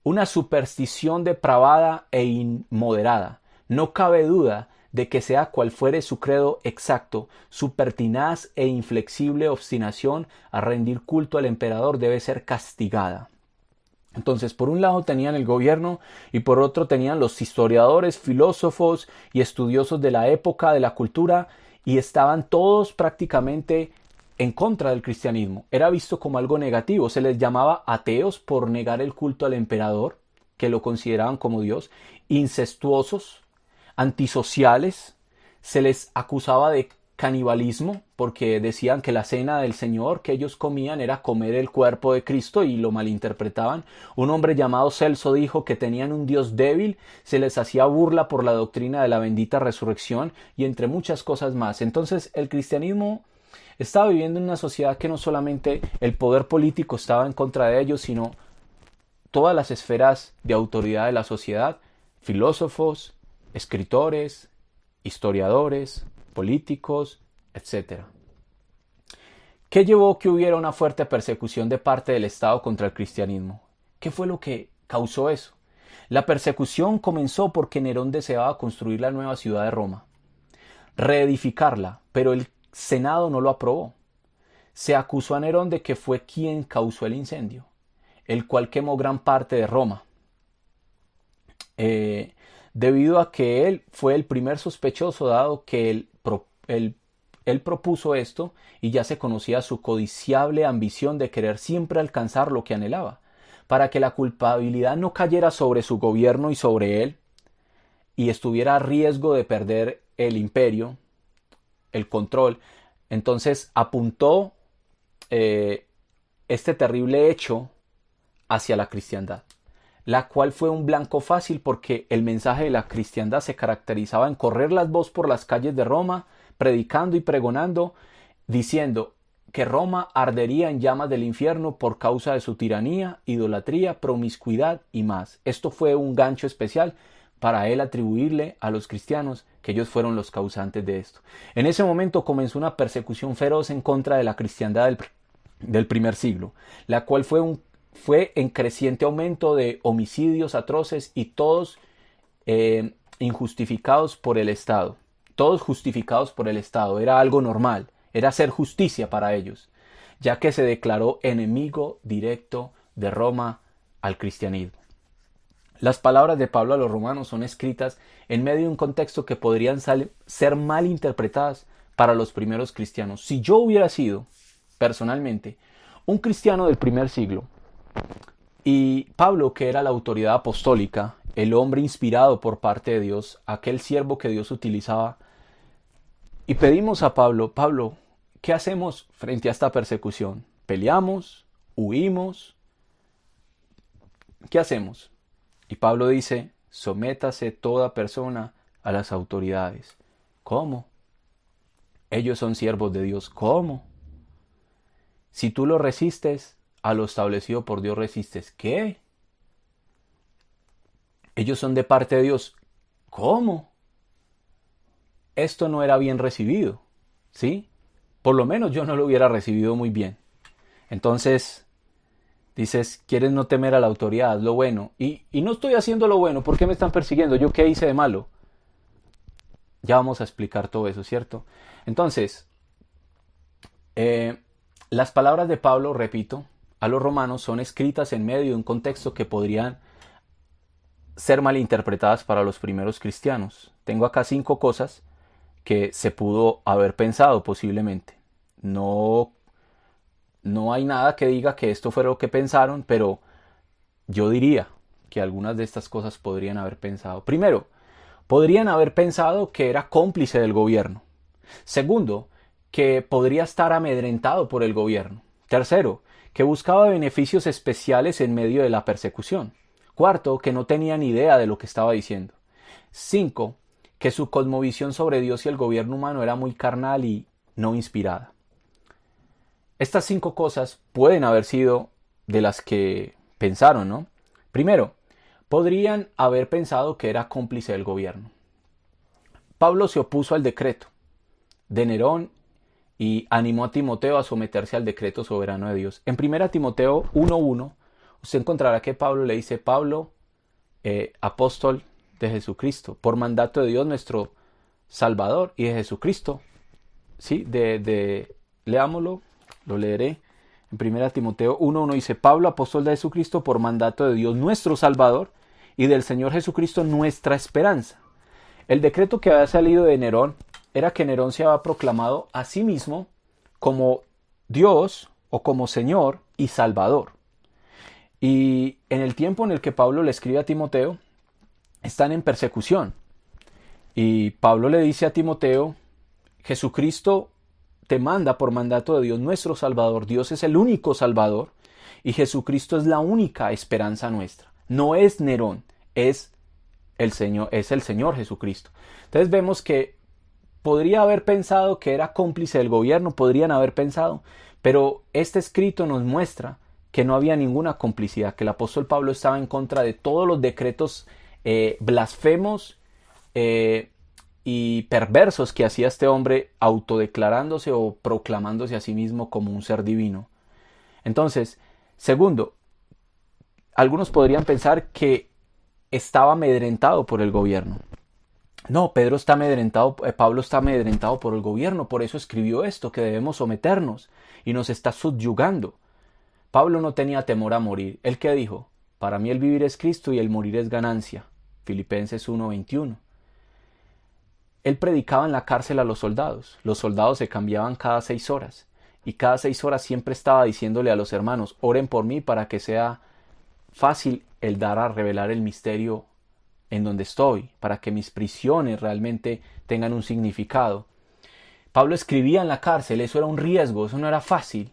una superstición depravada e inmoderada. No cabe duda de que sea cual fuere su credo exacto, su pertinaz e inflexible obstinación a rendir culto al emperador debe ser castigada. Entonces, por un lado tenían el gobierno y por otro tenían los historiadores, filósofos y estudiosos de la época, de la cultura, y estaban todos prácticamente en contra del cristianismo. Era visto como algo negativo. Se les llamaba ateos por negar el culto al emperador, que lo consideraban como Dios, incestuosos, antisociales. Se les acusaba de canibalismo porque decían que la cena del Señor que ellos comían era comer el cuerpo de Cristo y lo malinterpretaban. Un hombre llamado Celso dijo que tenían un Dios débil, se les hacía burla por la doctrina de la bendita resurrección y entre muchas cosas más. Entonces el cristianismo estaba viviendo en una sociedad que no solamente el poder político estaba en contra de ellos, sino todas las esferas de autoridad de la sociedad, filósofos, escritores, historiadores, políticos, etc. ¿Qué llevó que hubiera una fuerte persecución de parte del Estado contra el cristianismo? ¿Qué fue lo que causó eso? La persecución comenzó porque Nerón deseaba construir la nueva ciudad de Roma, reedificarla, pero el Senado no lo aprobó. Se acusó a Nerón de que fue quien causó el incendio, el cual quemó gran parte de Roma, debido a que él fue el primer sospechoso, dado que él propuso esto y ya se conocía su codiciable ambición de querer siempre alcanzar lo que anhelaba. Para que la culpabilidad no cayera sobre su gobierno y sobre él, y estuviera a riesgo de perder el imperio, el control, entonces apuntó este terrible hecho hacia la cristiandad, la cual fue un blanco fácil porque el mensaje de la cristiandad se caracterizaba en correr las voz por las calles de Roma, predicando y pregonando, diciendo que Roma ardería en llamas del infierno por causa de su tiranía, idolatría, promiscuidad y más. Esto fue un gancho especial para él atribuirle a los cristianos que ellos fueron los causantes de esto. En ese momento comenzó una persecución feroz en contra de la cristiandad del primer siglo, la cual fue en creciente aumento de homicidios atroces y todos injustificados por el Estado. Todos justificados por el Estado. Era algo normal. Era hacer justicia para ellos, ya que se declaró enemigo directo de Roma al cristianismo. Las palabras de Pablo a los romanos son escritas en medio de un contexto que podrían ser mal interpretadas para los primeros cristianos. Si yo hubiera sido, personalmente, un cristiano del primer siglo, y Pablo, que era la autoridad apostólica, el hombre inspirado por parte de Dios, aquel siervo que Dios utilizaba, y pedimos a Pablo, ¿qué hacemos frente a esta persecución? ¿Peleamos? ¿Huimos? ¿Qué hacemos? Y Pablo dice, sométase toda persona a las autoridades. ¿Cómo? Ellos son siervos de Dios. ¿Cómo? Si tú lo resistes, a lo establecido por Dios resistes. ¿Qué? Ellos son de parte de Dios. ¿Cómo? Esto no era bien recibido, ¿sí? Por lo menos yo no lo hubiera recibido muy bien. Entonces, dices, ¿quieres no temer a la autoridad? Haz lo bueno. Y no estoy haciendo lo bueno. ¿Por qué me están persiguiendo? ¿Yo qué hice de malo? Ya vamos a explicar todo eso, ¿cierto? Entonces, las palabras de Pablo, repito, a los romanos son escritas en medio de un contexto que podrían ser malinterpretadas para los primeros cristianos. Tengo acá 5 cosas que se pudo haber pensado posiblemente. No hay nada que diga que esto fue lo que pensaron, pero yo diría que algunas de estas cosas podrían haber pensado. Primero, podrían haber pensado que era cómplice del gobierno. Segundo, que podría estar amedrentado por el gobierno. Tercero, que buscaba beneficios especiales en medio de la persecución. Cuarto, que no tenía ni idea de lo que estaba diciendo. 5, que su cosmovisión sobre Dios y el gobierno humano era muy carnal y no inspirada. Estas 5 cosas pueden haber sido de las que pensaron, ¿no? Primero, podrían haber pensado que era cómplice del gobierno. Pablo se opuso al decreto de Nerón y animó a Timoteo a someterse al decreto soberano de Dios. En 1 Timoteo 1:1, usted encontrará que Pablo le dice, Pablo, apóstol de Jesucristo, por mandato de Dios nuestro Salvador y de Jesucristo. ¿Sí? Leámoslo, lo leeré. En 1 Timoteo 1:1 dice, Pablo, apóstol de Jesucristo, por mandato de Dios nuestro Salvador y del Señor Jesucristo nuestra esperanza. El decreto que había salido de Nerón era que Nerón se había proclamado a sí mismo como Dios o como Señor y Salvador. Y en el tiempo en el que Pablo le escribe a Timoteo, están en persecución. Y Pablo le dice a Timoteo, Jesucristo te manda por mandato de Dios nuestro Salvador. Dios es el único Salvador y Jesucristo es la única esperanza nuestra. No es Nerón, es el Señor Jesucristo. Entonces vemos que podría haber pensado que era cómplice del gobierno, podrían haber pensado, pero este escrito nos muestra que no había ninguna complicidad, que el apóstol Pablo estaba en contra de todos los decretos blasfemos y perversos que hacía este hombre autodeclarándose o proclamándose a sí mismo como un ser divino. Entonces, segundo, algunos podrían pensar que estaba amedrentado por el gobierno. No, Pablo está amedrentado por el gobierno, por eso escribió esto, que debemos someternos y nos está subyugando. Pablo no tenía temor a morir. ¿Él qué dijo? Para mí el vivir es Cristo y el morir es ganancia. Filipenses 1:21. Él predicaba en la cárcel a los soldados. Los soldados se cambiaban cada 6 horas. Y cada 6 horas siempre estaba diciéndole a los hermanos, oren por mí para que sea fácil el dar a revelar el misterio en donde estoy, para que mis prisiones realmente tengan un significado. Pablo escribía en la cárcel, eso era un riesgo, eso no era fácil.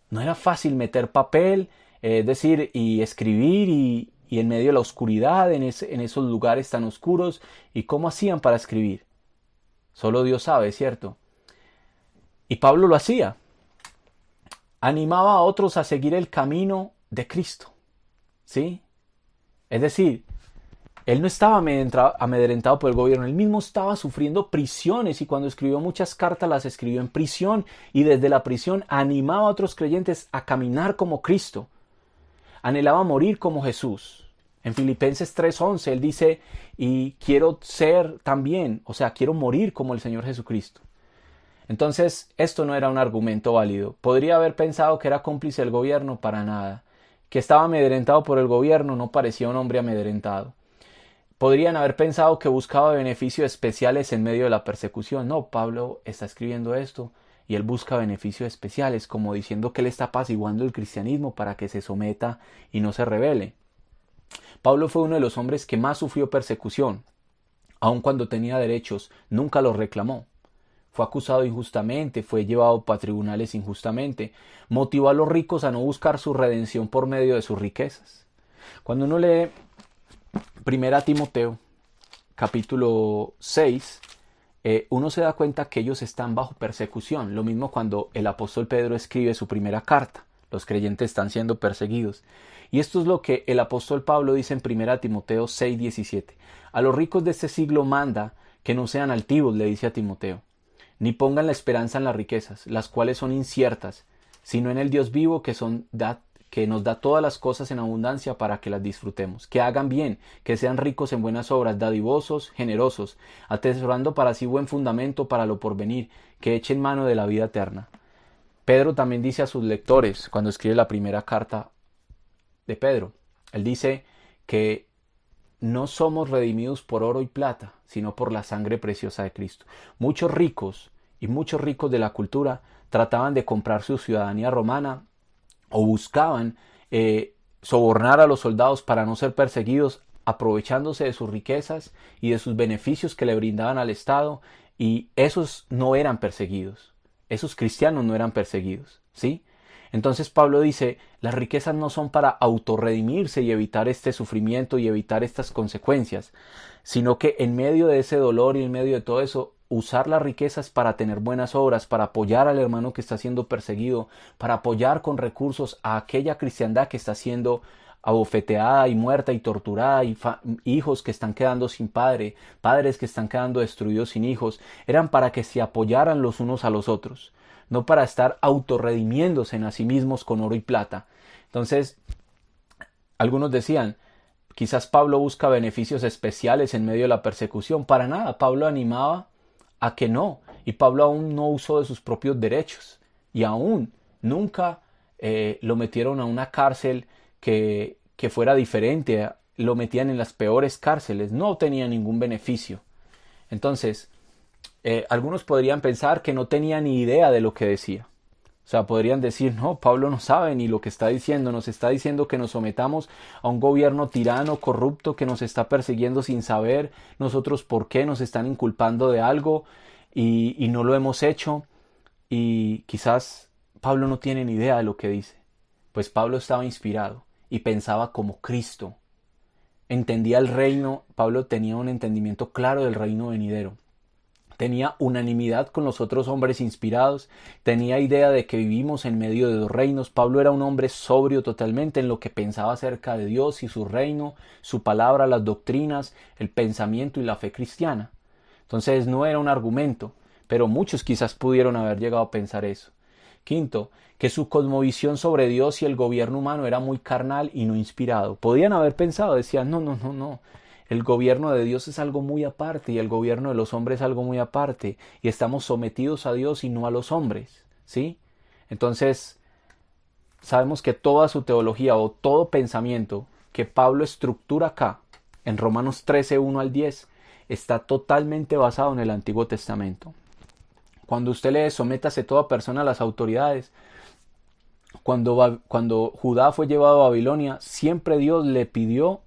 No era fácil meter papel, es decir, y escribir y en medio de la oscuridad, en esos lugares tan oscuros. ¿Y cómo hacían para escribir? Solo Dios sabe, ¿cierto? Y Pablo lo hacía. Animaba a otros a seguir el camino de Cristo. ¿Sí? Es decir, él no estaba amedrentado por el gobierno, él mismo estaba sufriendo prisiones y cuando escribió muchas cartas las escribió en prisión y desde la prisión animaba a otros creyentes a caminar como Cristo. Anhelaba morir como Jesús. En Filipenses 3:11 él dice, y quiero ser también, o sea, quiero morir como el Señor Jesucristo. Entonces, esto no era un argumento válido. ¿Podría haber pensado que era cómplice del gobierno? Para nada. Que estaba amedrentado por el gobierno, no parecía un hombre amedrentado. Podrían haber pensado que buscaba beneficios especiales en medio de la persecución. No, Pablo está escribiendo esto y él busca beneficios especiales, como diciendo que él está apaciguando el cristianismo para que se someta y no se rebele. Pablo fue uno de los hombres que más sufrió persecución. Aun cuando tenía derechos, nunca los reclamó. Fue acusado injustamente, fue llevado a tribunales injustamente. Motivó a los ricos a no buscar su redención por medio de sus riquezas. Cuando uno lee 1 Timoteo, capítulo 6, uno se da cuenta que ellos están bajo persecución. Lo mismo cuando el apóstol Pedro escribe su primera carta. Los creyentes están siendo perseguidos. Y esto es lo que el apóstol Pablo dice en 1 Timoteo 6:17. A los ricos de este siglo manda que no sean altivos, le dice a Timoteo, ni pongan la esperanza en las riquezas, las cuales son inciertas, sino en el Dios vivo que nos da todas las cosas en abundancia para que las disfrutemos. Que hagan bien, que sean ricos en buenas obras, dadivosos, generosos, atesorando para sí buen fundamento para lo porvenir, que echen mano de la vida eterna. Pedro también dice a sus lectores, cuando escribe la primera carta de Pedro, él dice que no somos redimidos por oro y plata, sino por la sangre preciosa de Cristo. Muchos ricos de la cultura trataban de comprar su ciudadanía romana o buscaban sobornar a los soldados para no ser perseguidos, aprovechándose de sus riquezas y de sus beneficios que le brindaban al Estado, y esos no eran perseguidos. Esos cristianos no eran perseguidos, ¿sí? Entonces Pablo dice, las riquezas no son para autorredimirse y evitar este sufrimiento y evitar estas consecuencias, sino que en medio de ese dolor y en medio de todo eso, usar las riquezas para tener buenas obras, para apoyar al hermano que está siendo perseguido, para apoyar con recursos a aquella cristiandad que está siendo abofeteada y muerta y torturada, y hijos que están quedando sin padre, padres que están quedando destruidos sin hijos, eran para que se apoyaran los unos a los otros, no para estar autorredimiéndose en sí mismos con oro y plata. Entonces, algunos decían, quizás Pablo busca beneficios especiales en medio de la persecución. Para nada, Pablo animaba a que no, y Pablo aún no usó de sus propios derechos, y aún nunca lo metieron a una cárcel que fuera diferente, lo metían en las peores cárceles, no tenía ningún beneficio. Entonces, algunos podrían pensar que no tenía ni idea de lo que decía, O sea, podrían decir, no, Pablo no sabe ni lo que está diciendo, nos está diciendo que nos sometamos a un gobierno tirano, corrupto, que nos está persiguiendo sin saber nosotros por qué, nos están inculpando de algo y no lo hemos hecho. Y quizás Pablo no tiene ni idea de lo que dice, pues Pablo estaba inspirado y pensaba como Cristo. Entendía el reino, Pablo tenía un entendimiento claro del reino venidero. Tenía unanimidad con los otros hombres inspirados, tenía idea de que vivimos en medio de dos reinos. Pablo era un hombre sobrio totalmente en lo que pensaba acerca de Dios y su reino, su palabra, las doctrinas, el pensamiento y la fe cristiana. Entonces no era un argumento, pero muchos quizás pudieron haber llegado a pensar eso. Quinto, que su cosmovisión sobre Dios y el gobierno humano era muy carnal y no inspirado. Podían haber pensado, decían, no. El gobierno de Dios es algo muy aparte y el gobierno de los hombres es algo muy aparte y estamos sometidos a Dios y no a los hombres, ¿sí? Entonces, sabemos que toda su teología o todo pensamiento que Pablo estructura acá, en Romanos 13, 1 al 10, está totalmente basado en el Antiguo Testamento. Cuando usted lee, sométase toda persona a las autoridades, cuando Judá fue llevado a Babilonia, siempre Dios le pidió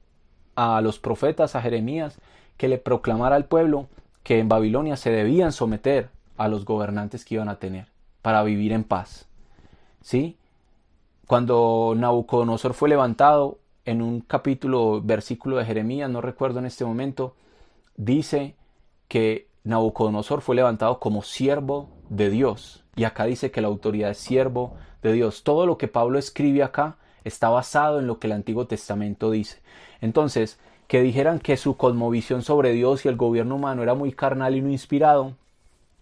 a los profetas, a Jeremías, que le proclamara al pueblo que en Babilonia se debían someter a los gobernantes que iban a tener para vivir en paz. ¿Sí? Cuando Nabucodonosor fue levantado, en un versículo de Jeremías, no recuerdo en este momento, dice que Nabucodonosor fue levantado como siervo de Dios. Y acá dice que la autoridad es siervo de Dios. Todo lo que Pablo escribe acá está basado en lo que el Antiguo Testamento dice. Entonces, que dijeran que su cosmovisión sobre Dios y el gobierno humano era muy carnal y no inspirado,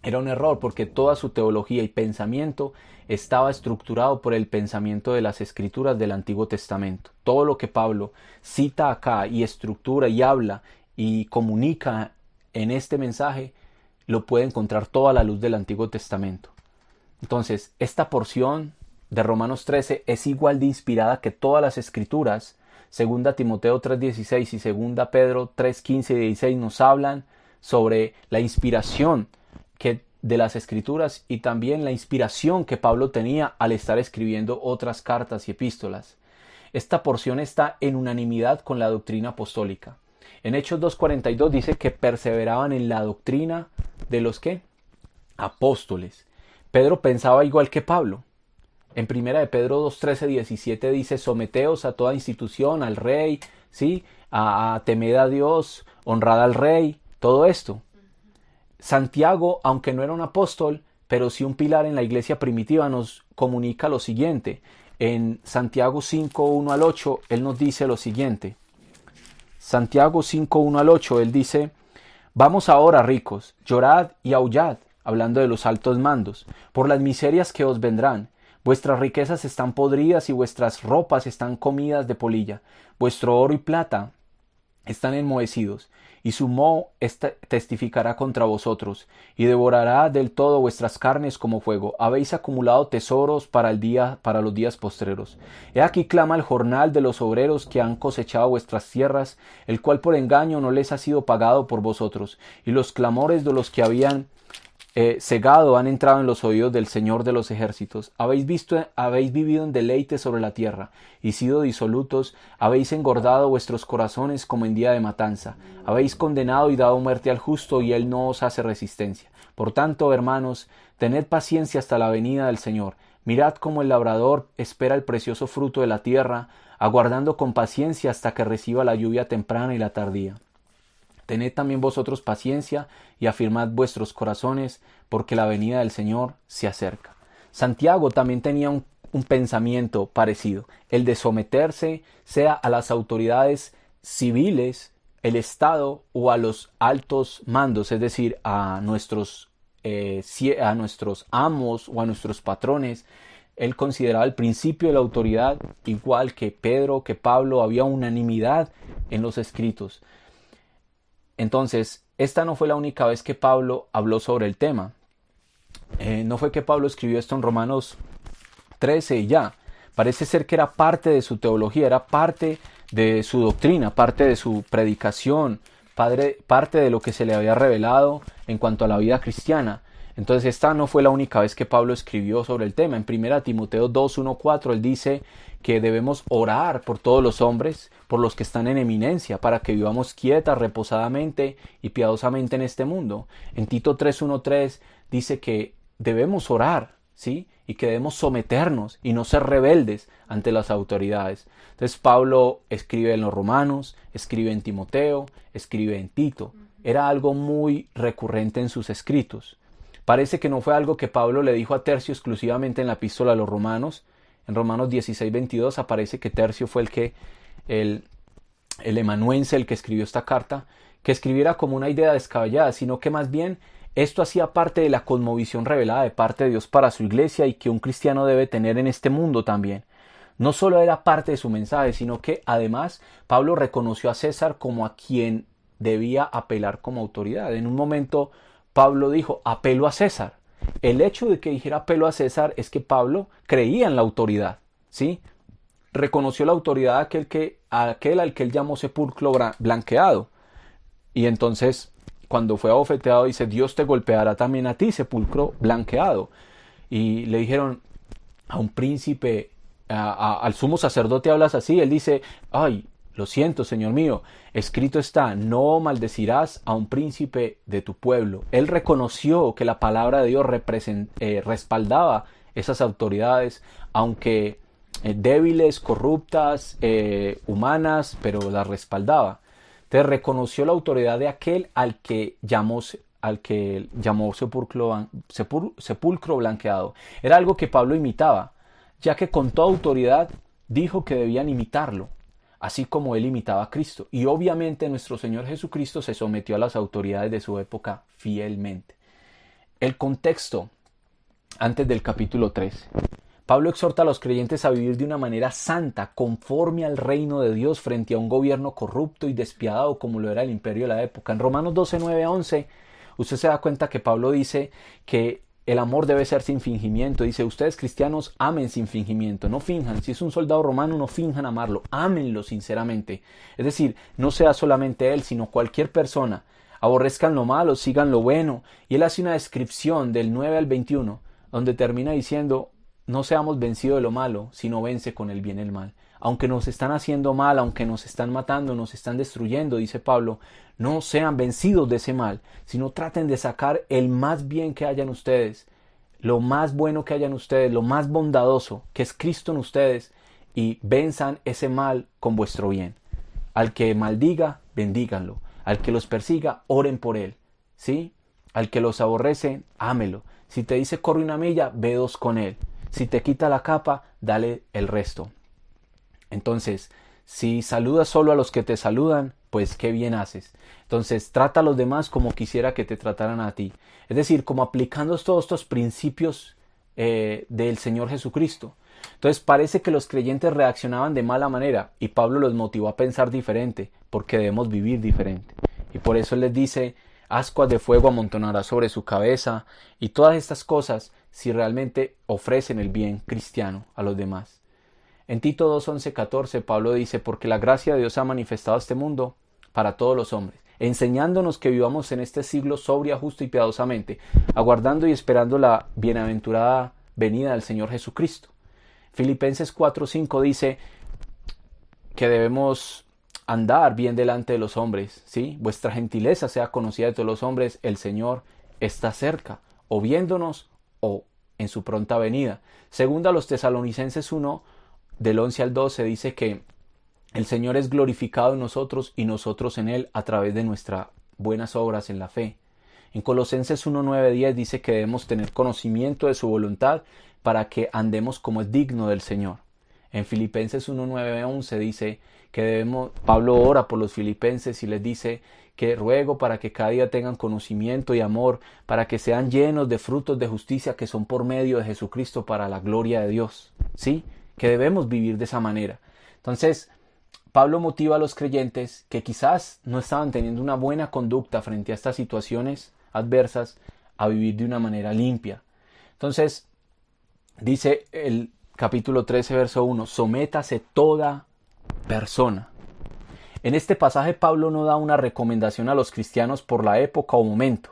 era un error, porque toda su teología y pensamiento estaba estructurado por el pensamiento de las Escrituras del Antiguo Testamento. Todo lo que Pablo cita acá y estructura y habla y comunica en este mensaje, lo puede encontrar toda a la luz del Antiguo Testamento. Entonces, esta porción de Romanos 13 es igual de inspirada que todas las Escrituras. 2 Timoteo 3:16 y 2 Pedro 3:15 y 16 nos hablan sobre la inspiración de las Escrituras y también la inspiración que Pablo tenía al estar escribiendo otras cartas y epístolas. Esta porción está en unanimidad con la doctrina apostólica. En Hechos 2:42 dice que perseveraban en la doctrina de los ¿qué? Apóstoles. Pedro pensaba igual que Pablo. En 1 de Pedro 2:13-17 dice, someteos a toda institución, al rey, ¿sí? A temed a Dios, honrad al rey, todo esto. Santiago, aunque no era un apóstol, pero sí un pilar en la iglesia primitiva, nos comunica lo siguiente. En Santiago 5:1 al 8, él nos dice lo siguiente. Santiago 5:1 al 8, él dice, vamos ahora, ricos, llorad y aullad, hablando de los altos mandos, por las miserias que os vendrán. Vuestras riquezas están podridas y vuestras ropas están comidas de polilla. Vuestro oro y plata están enmohecidos, y su moho testificará contra vosotros, y devorará del todo vuestras carnes como fuego. Habéis acumulado tesoros para los días postreros. He aquí clama el jornal de los obreros que han cosechado vuestras tierras, el cual por engaño no les ha sido pagado por vosotros, y los clamores de los que habían cegado han entrado en los oídos del Señor de los ejércitos. Habéis vivido en deleite sobre la tierra, y sido disolutos, habéis engordado vuestros corazones como en día de matanza. Habéis condenado y dado muerte al justo, y él no os hace resistencia. Por tanto, hermanos, tened paciencia hasta la venida del Señor. Mirad cómo el labrador espera el precioso fruto de la tierra, aguardando con paciencia hasta que reciba la lluvia temprana y la tardía. Tened también vosotros paciencia y afirmad vuestros corazones, porque la venida del Señor se acerca. Santiago también tenía un pensamiento parecido, el de someterse sea a las autoridades civiles, el Estado o a los altos mandos, es decir, a nuestros amos o a nuestros patrones. Él consideraba el principio de la autoridad igual que Pedro, que Pablo, había unanimidad en los escritos. Entonces, esta no fue la única vez que Pablo habló sobre el tema. No fue que Pablo escribió esto en Romanos 13 y ya. Parece ser que era parte de su teología, era parte de su doctrina, parte de su predicación, parte de lo que se le había revelado en cuanto a la vida cristiana. Entonces esta no fue la única vez que Pablo escribió sobre el tema. En 1 Timoteo 2:1-4 él dice que debemos orar por todos los hombres, por los que están en eminencia, para que vivamos quietas, reposadamente y piadosamente en este mundo. En Tito 3:1-3 dice que debemos orar, ¿sí? Y que debemos someternos y no ser rebeldes ante las autoridades. Entonces Pablo escribe en los Romanos, escribe en Timoteo, escribe en Tito. Era algo muy recurrente en sus escritos. Parece que no fue algo que Pablo le dijo a Tercio exclusivamente en la epístola a los Romanos. En Romanos 16:22 aparece que Tercio fue el emanuense, el que escribió esta carta, que escribiera como una idea descabellada, sino que más bien esto hacía parte de la cosmovisión revelada de parte de Dios para su iglesia y que un cristiano debe tener en este mundo también. No solo era parte de su mensaje, sino que además Pablo reconoció a César como a quien debía apelar como autoridad. En un momento Pablo dijo, apelo a César. El hecho de que dijera apelo a César es que Pablo creía en la autoridad, ¿sí? Reconoció la autoridad de aquel al que él llamó sepulcro blanqueado. Y entonces, cuando fue abofeteado, dice, Dios te golpeará también a ti, sepulcro blanqueado. Y le dijeron a un príncipe, al sumo sacerdote hablas así. Él dice, ay, lo siento, Señor mío, escrito está, no maldecirás a un príncipe de tu pueblo. Él reconoció que la palabra de Dios respaldaba esas autoridades, aunque débiles, corruptas, humanas, pero las respaldaba. Entonces reconoció la autoridad de aquel al que llamó sepulcro blanqueado. Era algo que Pablo imitaba, ya que con toda autoridad dijo que debían imitarlo, así como él imitaba a Cristo. Y obviamente nuestro Señor Jesucristo se sometió a las autoridades de su época fielmente. El contexto antes del capítulo 13. Pablo exhorta a los creyentes a vivir de una manera santa, conforme al reino de Dios, frente a un gobierno corrupto y despiadado como lo era el imperio de la época. En Romanos 12:9-11, usted se da cuenta que Pablo dice que el amor debe ser sin fingimiento. Dice, ustedes cristianos amen sin fingimiento, no finjan. Si es un soldado romano, no finjan amarlo, ámenlo sinceramente. Es decir, no sea solamente él, sino cualquier persona. Aborrezcan lo malo, sigan lo bueno. Y él hace una descripción del 9 al 21, donde termina diciendo, no seamos vencidos de lo malo, sino vence con el bien el mal. Aunque nos están haciendo mal, aunque nos están matando, nos están destruyendo, dice Pablo, no sean vencidos de ese mal, sino traten de sacar el más bien que haya en ustedes, lo más bueno que haya en ustedes, lo más bondadoso, que es Cristo en ustedes, y venzan ese mal con vuestro bien. Al que maldiga, bendíganlo. Al que los persiga, oren por él. ¿Sí? Al que los aborrece, ámelo. Si te dice corre una milla, ve 2 con él. Si te quita la capa, dale el resto. Entonces, si saludas solo a los que te saludan, pues qué bien haces. Entonces, trata a los demás como quisiera que te trataran a ti. Es decir, como aplicando todos estos principios del Señor Jesucristo. Entonces, parece que los creyentes reaccionaban de mala manera y Pablo los motivó a pensar diferente, porque debemos vivir diferente. Y por eso él les dice, ascuas de fuego amontonará sobre su cabeza y todas estas cosas si realmente ofrecen el bien cristiano a los demás. En Tito 2:11-14 Pablo dice, porque la gracia de Dios se ha manifestado a este mundo para todos los hombres, enseñándonos que vivamos en este siglo sobria, justo y piadosamente, aguardando y esperando la bienaventurada venida del Señor Jesucristo. Filipenses 4:5 dice que debemos andar bien delante de los hombres, ¿sí? Vuestra gentileza sea conocida de todos los hombres, el Señor está cerca, o viéndonos o en su pronta venida. Segunda a los Tesalonicenses 1, del 11 al 12, dice que el Señor es glorificado en nosotros y nosotros en Él a través de nuestras buenas obras en la fe. En Colosenses 1:9-10 dice que debemos tener conocimiento de su voluntad para que andemos como es digno del Señor. En Filipenses 1:9-11 dice que Pablo ora por los filipenses y les dice que ruego para que cada día tengan conocimiento y amor, para que sean llenos de frutos de justicia que son por medio de Jesucristo para la gloria de Dios. ¿Sí? Que debemos vivir de esa manera. Entonces, Pablo motiva a los creyentes que quizás no estaban teniendo una buena conducta frente a estas situaciones adversas a vivir de una manera limpia. Entonces, dice el capítulo 13, verso 1, sométase toda persona. En este pasaje Pablo no da una recomendación a los cristianos por la época o momento.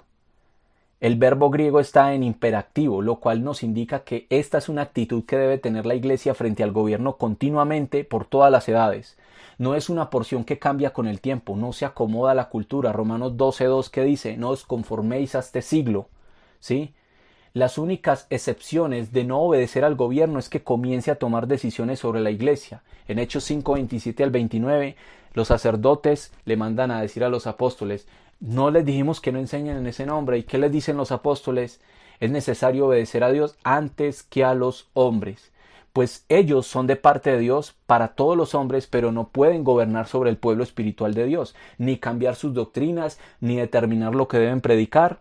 El verbo griego está en imperativo, lo cual nos indica que esta es una actitud que debe tener la iglesia frente al gobierno continuamente por todas las edades. No es una porción que cambia con el tiempo, no se acomoda a la cultura. Romanos 12:2 que dice, no os conforméis a este siglo, ¿sí? Las únicas excepciones de no obedecer al gobierno es que comience a tomar decisiones sobre la iglesia. En Hechos 5:27 al 29, los sacerdotes le mandan a decir a los apóstoles, no les dijimos que no enseñen en ese nombre. ¿Y qué les dicen los apóstoles? Es necesario obedecer a Dios antes que a los hombres. Pues ellos son de parte de Dios para todos los hombres, pero no pueden gobernar sobre el pueblo espiritual de Dios, ni cambiar sus doctrinas, ni determinar lo que deben predicar,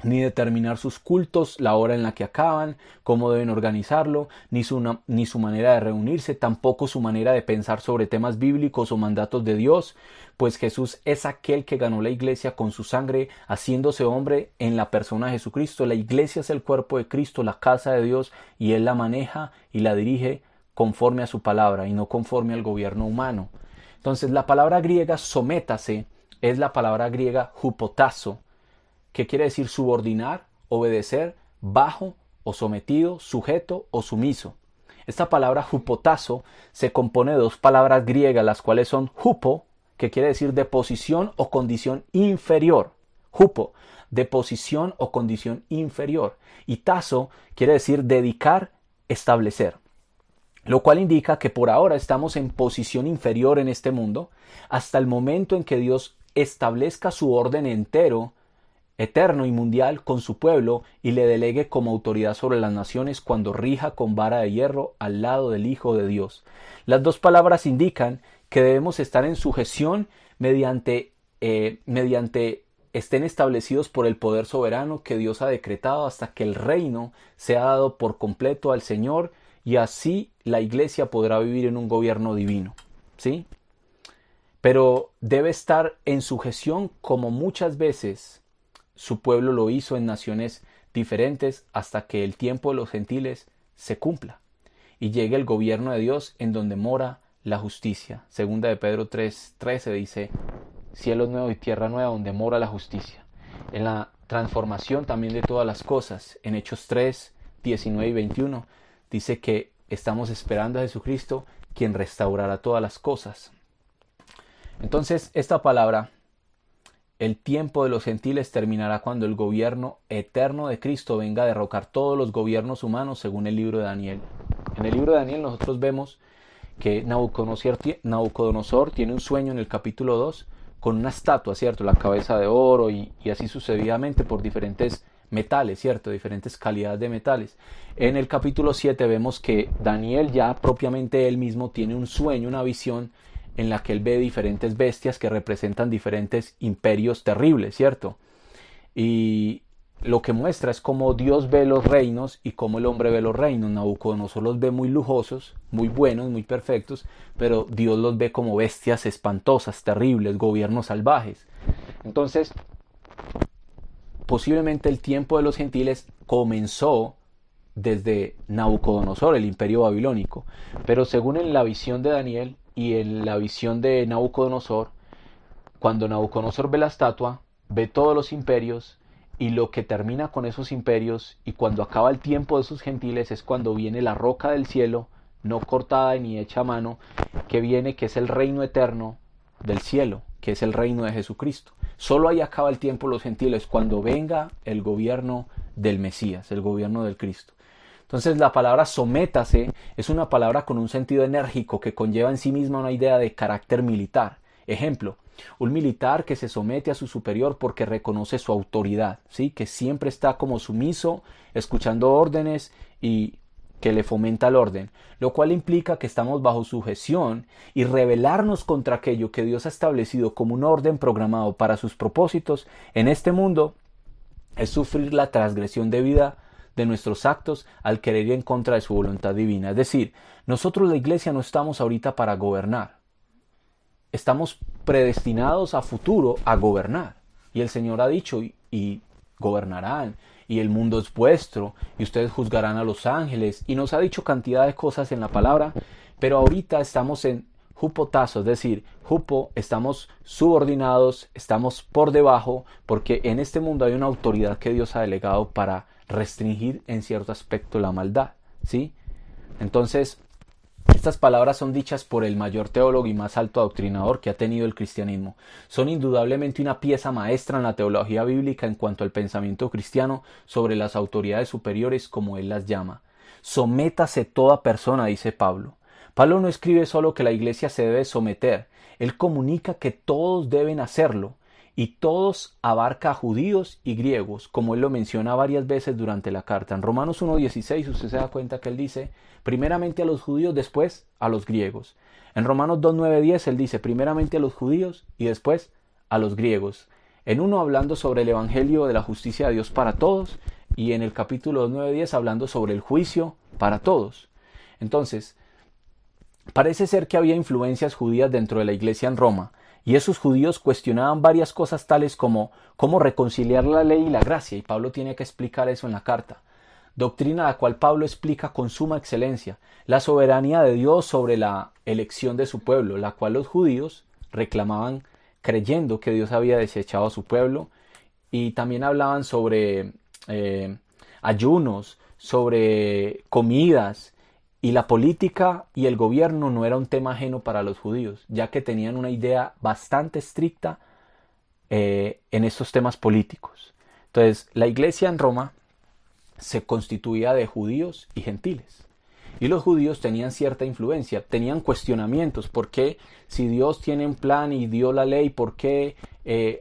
ni determinar sus cultos, la hora en la que acaban, cómo deben organizarlo, ni su manera de reunirse, tampoco su manera de pensar sobre temas bíblicos o mandatos de Dios, pues Jesús es aquel que ganó la iglesia con su sangre, haciéndose hombre en la persona de Jesucristo. La iglesia es el cuerpo de Cristo, la casa de Dios, y Él la maneja y la dirige conforme a su palabra y no conforme al gobierno humano. Entonces la palabra griega sométase es la palabra griega hupotazo, que quiere decir subordinar, obedecer, bajo o sometido, sujeto o sumiso. Esta palabra hupotazo se compone de dos palabras griegas, las cuales son hupo, que quiere decir de posición o condición inferior. Hupo, de posición o condición inferior. Y tazo quiere decir dedicar, establecer. Lo cual indica que por ahora estamos en posición inferior en este mundo, hasta el momento en que Dios establezca su orden entero, eterno y mundial con su pueblo y le delegue como autoridad sobre las naciones cuando rija con vara de hierro al lado del Hijo de Dios. Las dos palabras indican que debemos estar en sujeción mediante estén establecidos por el poder soberano que Dios ha decretado hasta que el reino sea dado por completo al Señor y así la iglesia podrá vivir en un gobierno divino, ¿sí? Pero debe estar en sujeción como muchas veces su pueblo lo hizo en naciones diferentes hasta que el tiempo de los gentiles se cumpla y llegue el gobierno de Dios en donde mora la justicia. Segunda de Pedro 3:13 dice, cielos nuevos y tierra nueva donde mora la justicia. En la transformación también de todas las cosas, en Hechos 3:19 y 21, dice que estamos esperando a Jesucristo, quien restaurará todas las cosas. Entonces, esta palabra, el tiempo de los gentiles terminará cuando el gobierno eterno de Cristo venga a derrocar todos los gobiernos humanos según el libro de Daniel. En el libro de Daniel nosotros vemos que Nabucodonosor tiene un sueño en el capítulo 2 con una estatua, ¿cierto? La cabeza de oro y así sucesivamente por diferentes metales, ¿cierto? Diferentes calidades de metales. En el capítulo 7 vemos que Daniel ya propiamente él mismo tiene un sueño, una visión en la que él ve diferentes bestias que representan diferentes imperios terribles, ¿cierto? Y lo que muestra es cómo Dios ve los reinos y cómo el hombre ve los reinos. Nabucodonosor los ve muy lujosos, muy buenos, muy perfectos, pero Dios los ve como bestias espantosas, terribles, gobiernos salvajes. Entonces, posiblemente el tiempo de los gentiles comenzó desde Nabucodonosor, el imperio babilónico, pero según en la visión de Daniel y en la visión de Nabucodonosor, cuando Nabucodonosor ve la estatua, ve todos los imperios y lo que termina con esos imperios y cuando acaba el tiempo de esos gentiles es cuando viene la roca del cielo, no cortada ni hecha a mano, que viene, que es el reino eterno del cielo, que es el reino de Jesucristo. Solo ahí acaba el tiempo de los gentiles, cuando venga el gobierno del Mesías, el gobierno del Cristo. Entonces la palabra sométase es una palabra con un sentido enérgico que conlleva en sí misma una idea de carácter militar. Ejemplo, un militar que se somete a su superior porque reconoce su autoridad, ¿sí? Que siempre está como sumiso, escuchando órdenes y que le fomenta el orden, lo cual implica que estamos bajo sujeción y rebelarnos contra aquello que Dios ha establecido como un orden programado para sus propósitos en este mundo es sufrir la transgresión debida de nuestros actos al querer ir en contra de su voluntad divina. Es decir, nosotros la iglesia no estamos ahorita para gobernar. Estamos predestinados a futuro a gobernar. Y el Señor ha dicho, y gobernarán, y el mundo es vuestro, y ustedes juzgarán a los ángeles. Y nos ha dicho cantidad de cosas en la palabra, pero ahorita estamos en hupotazo, es decir, hupo, estamos subordinados, estamos por debajo, porque en este mundo hay una autoridad que Dios ha delegado para restringir en cierto aspecto la maldad, ¿sí? Entonces, estas palabras son dichas por el mayor teólogo y más alto adoctrinador que ha tenido el cristianismo. Son indudablemente una pieza maestra en la teología bíblica en cuanto al pensamiento cristiano sobre las autoridades superiores, como él las llama. Sométase toda persona, dice Pablo. Pablo no escribe solo que la iglesia se debe someter, él comunica que todos deben hacerlo, y todos abarca a judíos y griegos, como él lo menciona varias veces durante la carta. En Romanos 1:16 usted se da cuenta que él dice, primeramente a los judíos, después a los griegos. En Romanos 2:9-10 él dice, primeramente a los judíos y después a los griegos. En uno hablando sobre el evangelio de la justicia de Dios para todos, y en el capítulo 9:10 hablando sobre el juicio para todos. Entonces, parece ser que había influencias judías dentro de la iglesia en Roma, y esos judíos cuestionaban varias cosas tales como cómo reconciliar la ley y la gracia, y Pablo tiene que explicar eso en la carta. Doctrina la cual Pablo explica con suma excelencia, la soberanía de Dios sobre la elección de su pueblo, la cual los judíos reclamaban creyendo que Dios había desechado a su pueblo, y también hablaban sobre ayunos, sobre comidas, y la política y el gobierno no era un tema ajeno para los judíos, ya que tenían una idea bastante estricta en estos temas políticos. Entonces, la iglesia en Roma se constituía de judíos y gentiles. Y los judíos tenían cierta influencia, tenían cuestionamientos. ¿Por qué si Dios tiene un plan y dio la ley, por qué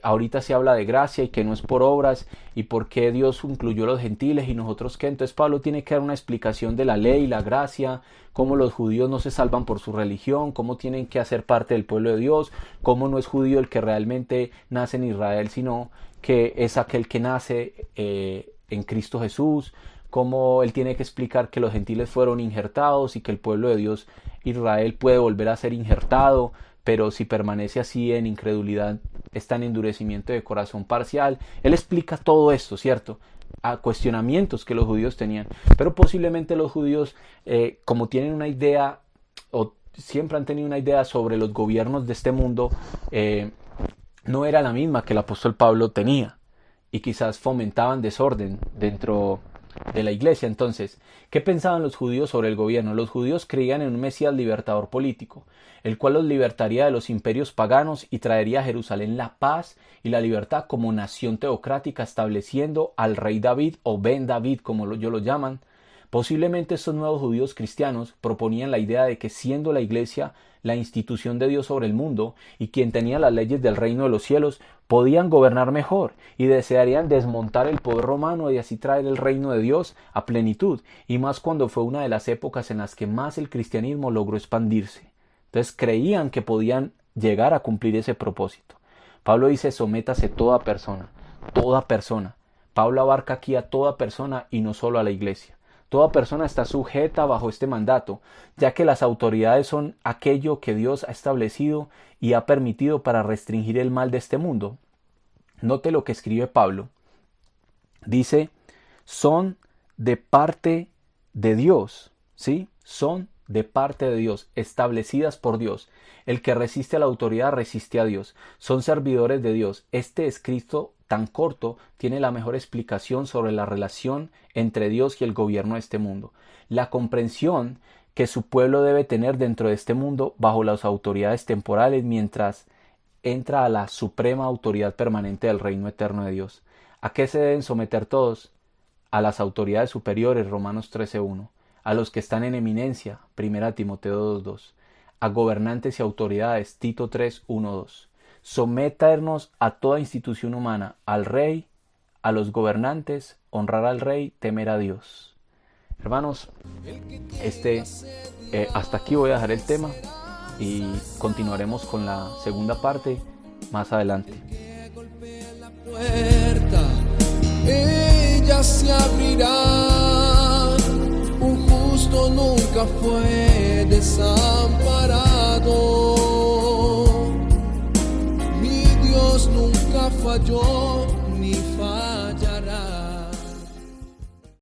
ahorita se habla de gracia y que no es por obras? ¿Y por qué Dios incluyó a los gentiles y nosotros qué? Entonces Pablo tiene que dar una explicación de la ley, la gracia, cómo los judíos no se salvan por su religión, cómo tienen que hacer parte del pueblo de Dios, cómo no es judío el que realmente nace en Israel, sino que es aquel que nace en Cristo Jesús, cómo él tiene que explicar que los gentiles fueron injertados y que el pueblo de Dios, Israel, puede volver a ser injertado, pero si permanece así en incredulidad, está en endurecimiento de corazón parcial. Él explica todo esto, ¿cierto? A cuestionamientos que los judíos tenían, pero posiblemente los judíos, como tienen una idea, o siempre han tenido una idea sobre los gobiernos de este mundo, no era la misma que el apóstol Pablo tenía, y quizás fomentaban desorden dentro de la iglesia. Entonces, ¿qué pensaban los judíos sobre el gobierno? Los judíos creían en un Mesías libertador político, el cual los libertaría de los imperios paganos y traería a Jerusalén la paz y la libertad como nación teocrática, estableciendo al rey David, o Ben David como ellos lo llaman. Posiblemente estos nuevos judíos cristianos proponían la idea de que, siendo la iglesia la institución de Dios sobre el mundo y quien tenía las leyes del reino de los cielos, podían gobernar mejor y desearían desmontar el poder romano y así traer el reino de Dios a plenitud, y más cuando fue una de las épocas en las que más el cristianismo logró expandirse. Entonces creían que podían llegar a cumplir ese propósito. Pablo dice, sométase toda persona, toda persona. Pablo abarca aquí a toda persona y no solo a la iglesia. Toda persona está sujeta bajo este mandato, ya que las autoridades son aquello que Dios ha establecido y ha permitido para restringir el mal de este mundo. Note lo que escribe Pablo. Dice, son de parte de Dios, ¿sí? Son de parte de Dios, establecidas por Dios. El que resiste a la autoridad resiste a Dios. Son servidores de Dios. Este escrito tan corto tiene la mejor explicación sobre la relación entre Dios y el gobierno de este mundo. La comprensión que su pueblo debe tener dentro de este mundo bajo las autoridades temporales mientras entra a la suprema autoridad permanente del reino eterno de Dios. ¿A qué se deben someter todos? A las autoridades superiores, Romanos 13:1. A los que están en eminencia, 1 Timoteo 2:2. A gobernantes y autoridades, Tito 3:1-2. Someternos a toda institución humana, al rey, a los gobernantes, honrar al rey, temer a Dios. Hermanos, hasta aquí voy a dejar el tema y continuaremos con la segunda parte más adelante. Ella se abrirá, un justo nunca fue desamparado. Nunca falló.